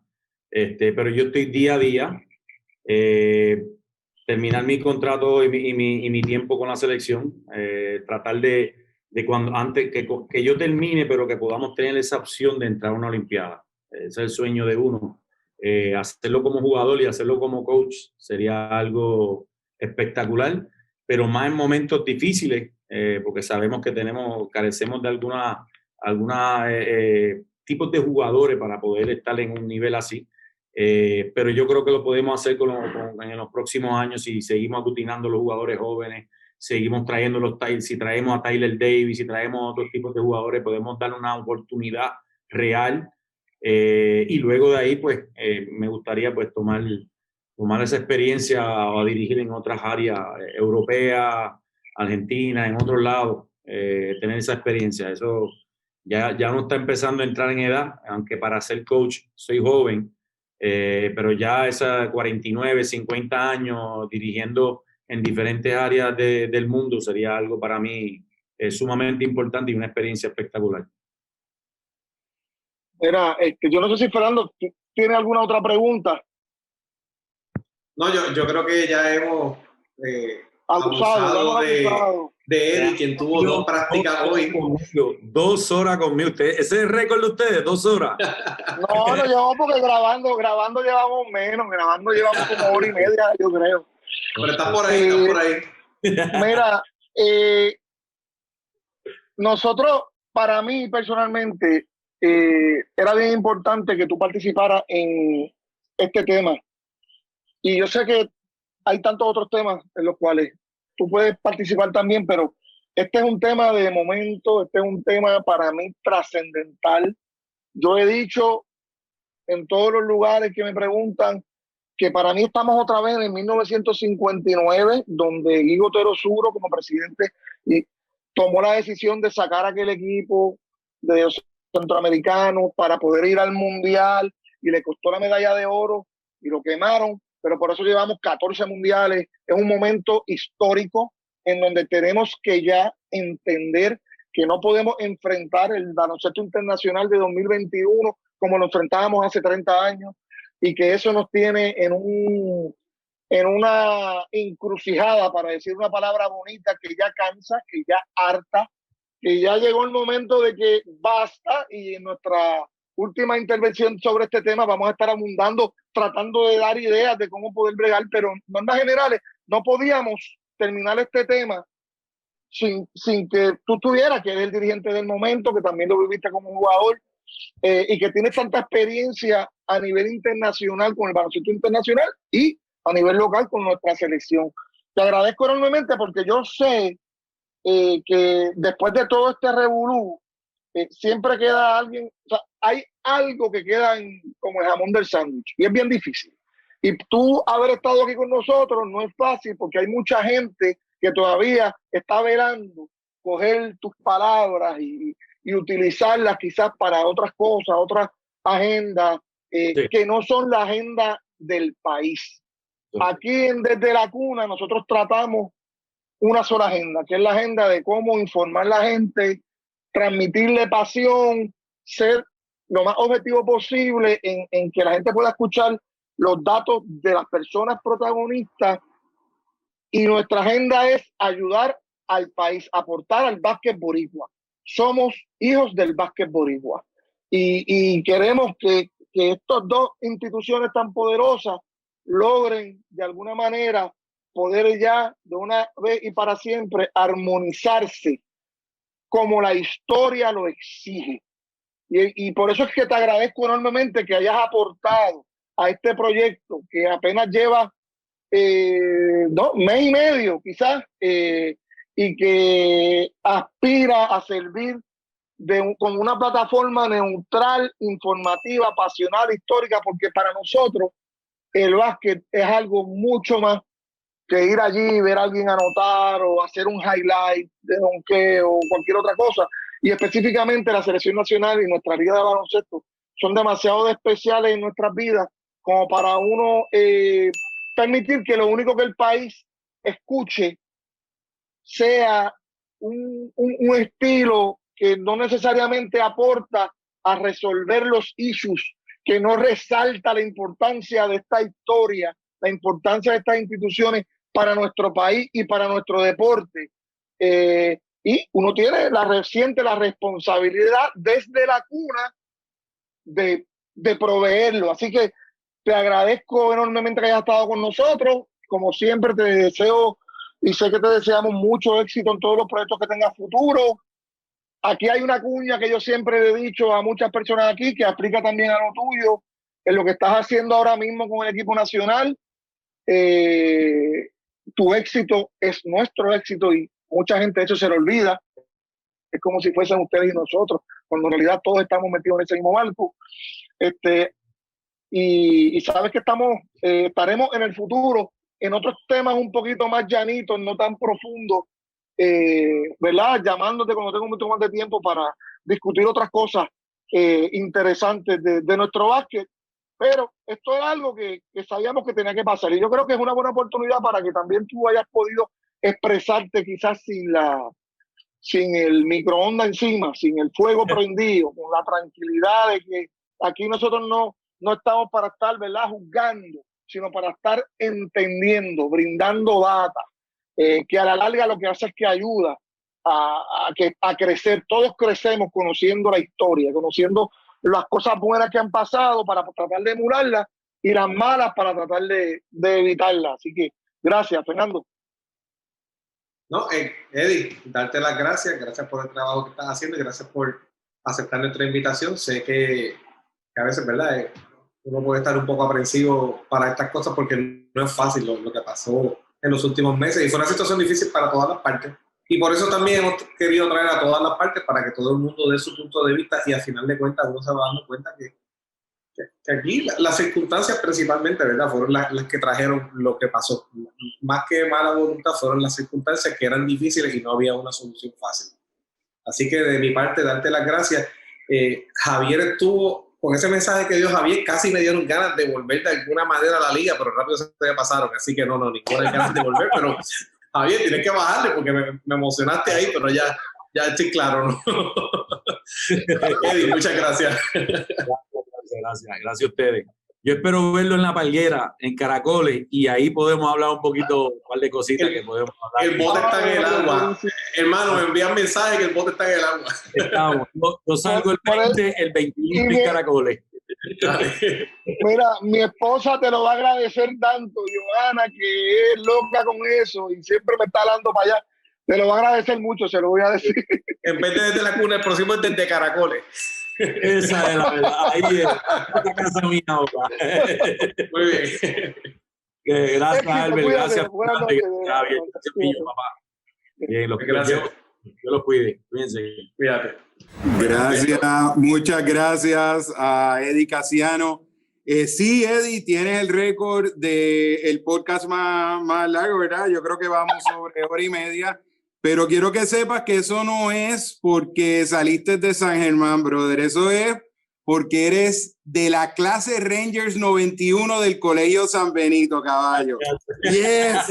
pero yo estoy día a día, terminar mi contrato y mi tiempo con la selección, tratar de cuando antes que yo termine, pero que podamos tener esa opción de entrar a una Olimpiada. Ese es el sueño de uno. Hacerlo como jugador y hacerlo como coach sería algo espectacular, pero más en momentos difíciles, porque sabemos que carecemos de alguna tipos de jugadores para poder estar en un nivel así, pero yo creo que lo podemos hacer en los próximos años si seguimos aglutinando los jugadores jóvenes, seguimos trayendo si traemos a Tyler Davis, si traemos a otros tipos de jugadores, podemos darle una oportunidad real. Y luego de ahí, pues, me gustaría pues tomar esa experiencia a dirigir en otras áreas europeas, Argentina, en otros lados, tener esa experiencia. Eso ya uno está empezando a entrar en edad, aunque para ser coach soy joven, pero ya esa 49, 50 años dirigiendo en diferentes áreas del mundo sería algo para mí sumamente importante y una experiencia espectacular. Mira, yo no sé si Fernando tiene alguna otra pregunta. No, yo creo que ya hemos abusado de Eddie, quien tuvo 2 prácticas hoy. 2 horas conmigo. ¿Ese es el récord de ustedes? 2 horas. No, lo llevamos porque grabando llevamos menos, grabando llevamos como 1 hora y media, yo creo. Pero estás por ahí, Mira, nosotros, para mí personalmente, era bien importante que tú participaras en este tema. Y yo sé que hay tantos otros temas en los cuales tú puedes participar también, pero este es un tema de momento, este es un tema para mí trascendental. Yo he dicho en todos los lugares que me preguntan que para mí estamos otra vez en 1959, donde Guigo Otero Suro, como presidente, tomó la decisión de sacar a aquel equipo de los centroamericanos para poder ir al Mundial, y le costó la medalla de oro y lo quemaron, pero por eso llevamos 14 mundiales. Es un momento histórico en donde tenemos que ya entender que no podemos enfrentar el baloncesto internacional de 2021 como lo enfrentábamos hace 30 años, y que eso nos tiene en una encrucijada, para decir una palabra bonita, que ya cansa, que ya harta, que ya llegó el momento de que basta. Y en nuestra última intervención sobre este tema vamos a estar abundando, tratando de dar ideas de cómo poder bregar, pero en normas generales no podíamos terminar este tema sin que tú tuvieras, que eres el dirigente del momento, que también lo viviste como jugador, y que tienes tanta experiencia a nivel internacional con el baloncesto internacional y a nivel local con nuestra selección. Te agradezco enormemente, porque yo sé que después de todo este revolú, siempre queda alguien, o sea, hay algo que queda como el jamón del sándwich, y es bien difícil. Y tú haber estado aquí con nosotros no es fácil, porque hay mucha gente que todavía está velando coger tus palabras y utilizarlas quizás para otras cosas, otras agendas Sí. que no son la agenda del país. Sí. Aquí Desde la Cuna nosotros tratamos una sola agenda, que es la agenda de cómo informar a la gente, transmitirle pasión, ser lo más objetivo posible en que la gente pueda escuchar los datos de las personas protagonistas. Y nuestra agenda es ayudar al país, aportar al básquet boricua. Somos hijos del básquet boricua. Y queremos que estas 2 instituciones tan poderosas logren de alguna manera poder ya de una vez y para siempre armonizarse como la historia lo exige. Y por eso es que te agradezco enormemente que hayas aportado a este proyecto que apenas lleva mes y medio quizás, y que aspira a servir como una plataforma neutral, informativa, pasional, histórica, porque para nosotros el básquet es algo mucho más que ir allí y ver a alguien anotar o hacer un highlight de donkeo o cualquier otra cosa. Y específicamente la selección nacional y nuestra liga de baloncesto son demasiado especiales en nuestras vidas como para uno permitir que lo único que el país escuche sea un estilo que no necesariamente aporta a resolver los issues, que no resalta la importancia de esta historia, la importancia de estas instituciones para nuestro país y para nuestro deporte. Y uno tiene la responsabilidad desde la cuna de proveerlo. Así que te agradezco enormemente que hayas estado con nosotros. Como siempre, te deseo y sé que te deseamos mucho éxito en todos los proyectos que tengas futuro. Aquí hay una cuña que yo siempre le he dicho a muchas personas aquí, que aplica también a lo tuyo, en lo que estás haciendo ahora mismo con el equipo nacional. tu éxito es nuestro éxito y mucha gente eso se le olvida. Es como si fuesen ustedes y nosotros, cuando en realidad todos estamos metidos en ese mismo barco. Y sabes que estaremos en el futuro en otros temas un poquito más llanitos, no tan profundos, ¿verdad? Llamándote cuando tengo mucho más de tiempo para discutir otras cosas interesantes de nuestro básquet. Pero esto es algo que sabíamos que tenía que pasar. Y yo creo que es una buena oportunidad para que también tú hayas podido expresarte quizás sin el microondas encima, sin el fuego prendido, con la tranquilidad de que aquí nosotros no estamos para estar, ¿verdad?, juzgando, sino para estar entendiendo, brindando data, que a la larga lo que hace es que ayuda a crecer. Todos crecemos conociendo la historia, conociendo las cosas buenas que han pasado para tratar de emularlas y las malas para tratar de evitarlas. Así que gracias, Fernando. No, Eddie, darte las gracias por el trabajo que estás haciendo y gracias por aceptar nuestra invitación. Sé que a veces, ¿verdad? Uno puede estar un poco aprensivo para estas cosas porque no es fácil lo que pasó en los últimos meses y fue una situación difícil para todas las partes. Y por eso también hemos querido traer a todas las partes para que todo el mundo dé su punto de vista y al final de cuentas uno se va dando cuenta que aquí las circunstancias principalmente, ¿verdad?, fueron las que trajeron lo que pasó. Más que mala voluntad, fueron las circunstancias que eran difíciles y no había una solución fácil. Así que de mi parte, darte las gracias. Javier estuvo, con ese mensaje que dio Javier, casi me dieron ganas de volver de alguna manera a la liga, pero rápido se me pasaron, así que no, ninguna ganas de volver, pero Javier, tienes que bajarle porque me emocionaste ahí, pero ya estoy claro, ¿no? Eddie, muchas gracias. Gracias a ustedes. Yo espero verlo en La Palguera, en Caracoles, y ahí podemos hablar un poquito, un par de cositas que podemos hablar. El bote está en el agua. Hermano, me envían mensaje que el bote está en el agua. Estamos. Yo salgo el 20, el 21 en Caracoles. Mira, mi esposa te lo va a agradecer tanto, Johanna, que es loca con eso y siempre me está hablando para allá. Te lo va a agradecer mucho, se lo voy a decir. En vez de desde la cuna, el próximo es desde Caracoles. Esa es la verdad. Ahí es la casa mía ahora. Muy bien. Gracias, Albert. Gracias. Gracias, papá. Bien, gracias. Yo los cuide. Cuídense. Cuídate. Gracias, muchas gracias a Eddie Casiano. Sí, Eddie, tienes el récord del podcast más largo, ¿verdad? Yo creo que vamos sobre hora y media. Pero quiero que sepas que eso no es porque saliste de San Germán, brother. Eso es porque eres de la clase Rangers 91 del Colegio San Benito, caballo. Yes.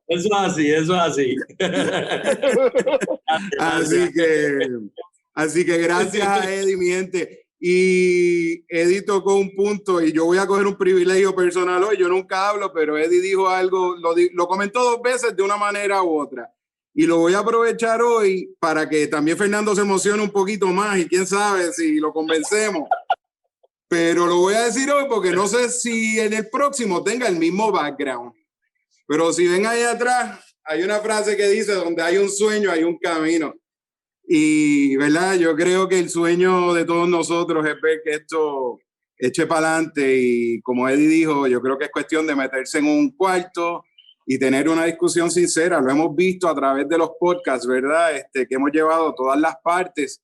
Eso es así. Así que gracias a Eddie, mi gente. Y Eddie tocó un punto y yo voy a coger un privilegio personal hoy. Yo nunca hablo, pero Eddie dijo algo, lo comentó 2 veces de una manera u otra. Y lo voy a aprovechar hoy para que también Fernando se emocione un poquito más y quién sabe si lo convencemos. Pero lo voy a decir hoy porque no sé si en el próximo tenga el mismo background. Pero si ven ahí atrás, hay una frase que dice, donde hay un sueño, hay un camino. Y, ¿verdad? Yo creo que el sueño de todos nosotros es ver que esto eche para adelante. Y como Eddie dijo, yo creo que es cuestión de meterse en un cuarto y tener una discusión sincera. Lo hemos visto a través de los podcasts, ¿verdad? Que hemos llevado todas las partes.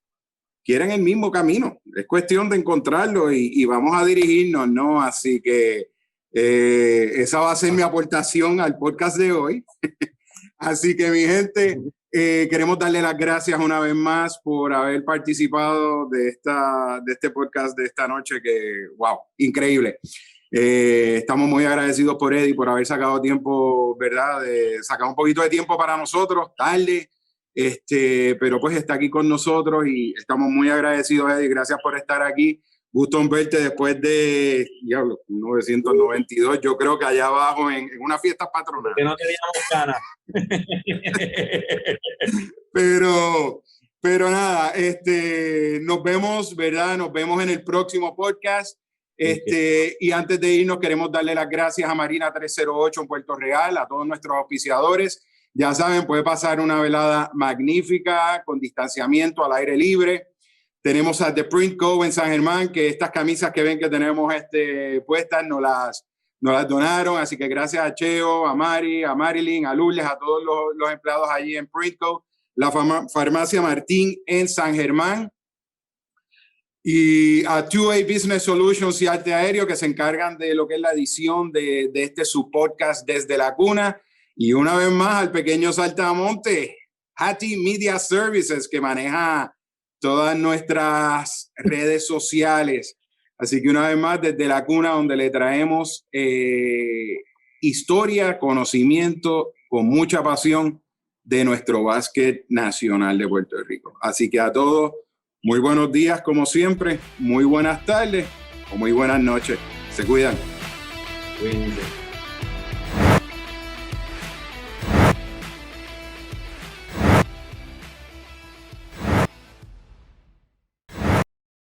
Quieren el mismo camino. Es cuestión de encontrarlo y vamos a dirigirnos, ¿no? Así que esa va a ser mi aportación al podcast de hoy. Así que, mi gente, queremos darle las gracias una vez más por haber participado de este podcast de esta noche que, wow, increíble. Estamos muy agradecidos por Eddie, por haber sacado tiempo, ¿verdad? Sacar un poquito de tiempo para nosotros, tarde, pero pues está aquí con nosotros y estamos muy agradecidos, Eddie. Gracias por estar aquí. Gusto en verte después de 1992, yo creo que allá abajo en una fiesta patronal. Que no teníamos ganas. Pero nada, nos vemos, ¿verdad? Nos vemos en el próximo podcast. Y antes de irnos, queremos darle las gracias a Marina 308 en Puerto Real, a todos nuestros auspiciadores. Ya saben, puede pasar una velada magnífica, con distanciamiento, al aire libre. Tenemos a The Print Co. en San Germán, que estas camisas que ven que tenemos puestas nos nos las donaron, así que gracias a Cheo, a Mari, a Marilyn, a Lourdes, a todos los empleados allí en Printco, la Farmacia Martín en San Germán, y a 2A Business Solutions y Arte Aéreo, que se encargan de lo que es la edición de este su podcast Desde la Cuna. Y una vez más al pequeño saltamonte, Hattie Media Services, que maneja todas nuestras redes sociales. Así que una vez más, Desde la Cuna, donde le traemos historia, conocimiento, con mucha pasión de nuestro básquet nacional de Puerto Rico. Así que a todos, muy buenos días como siempre, muy buenas tardes o muy buenas noches. Se cuidan. Cuídense.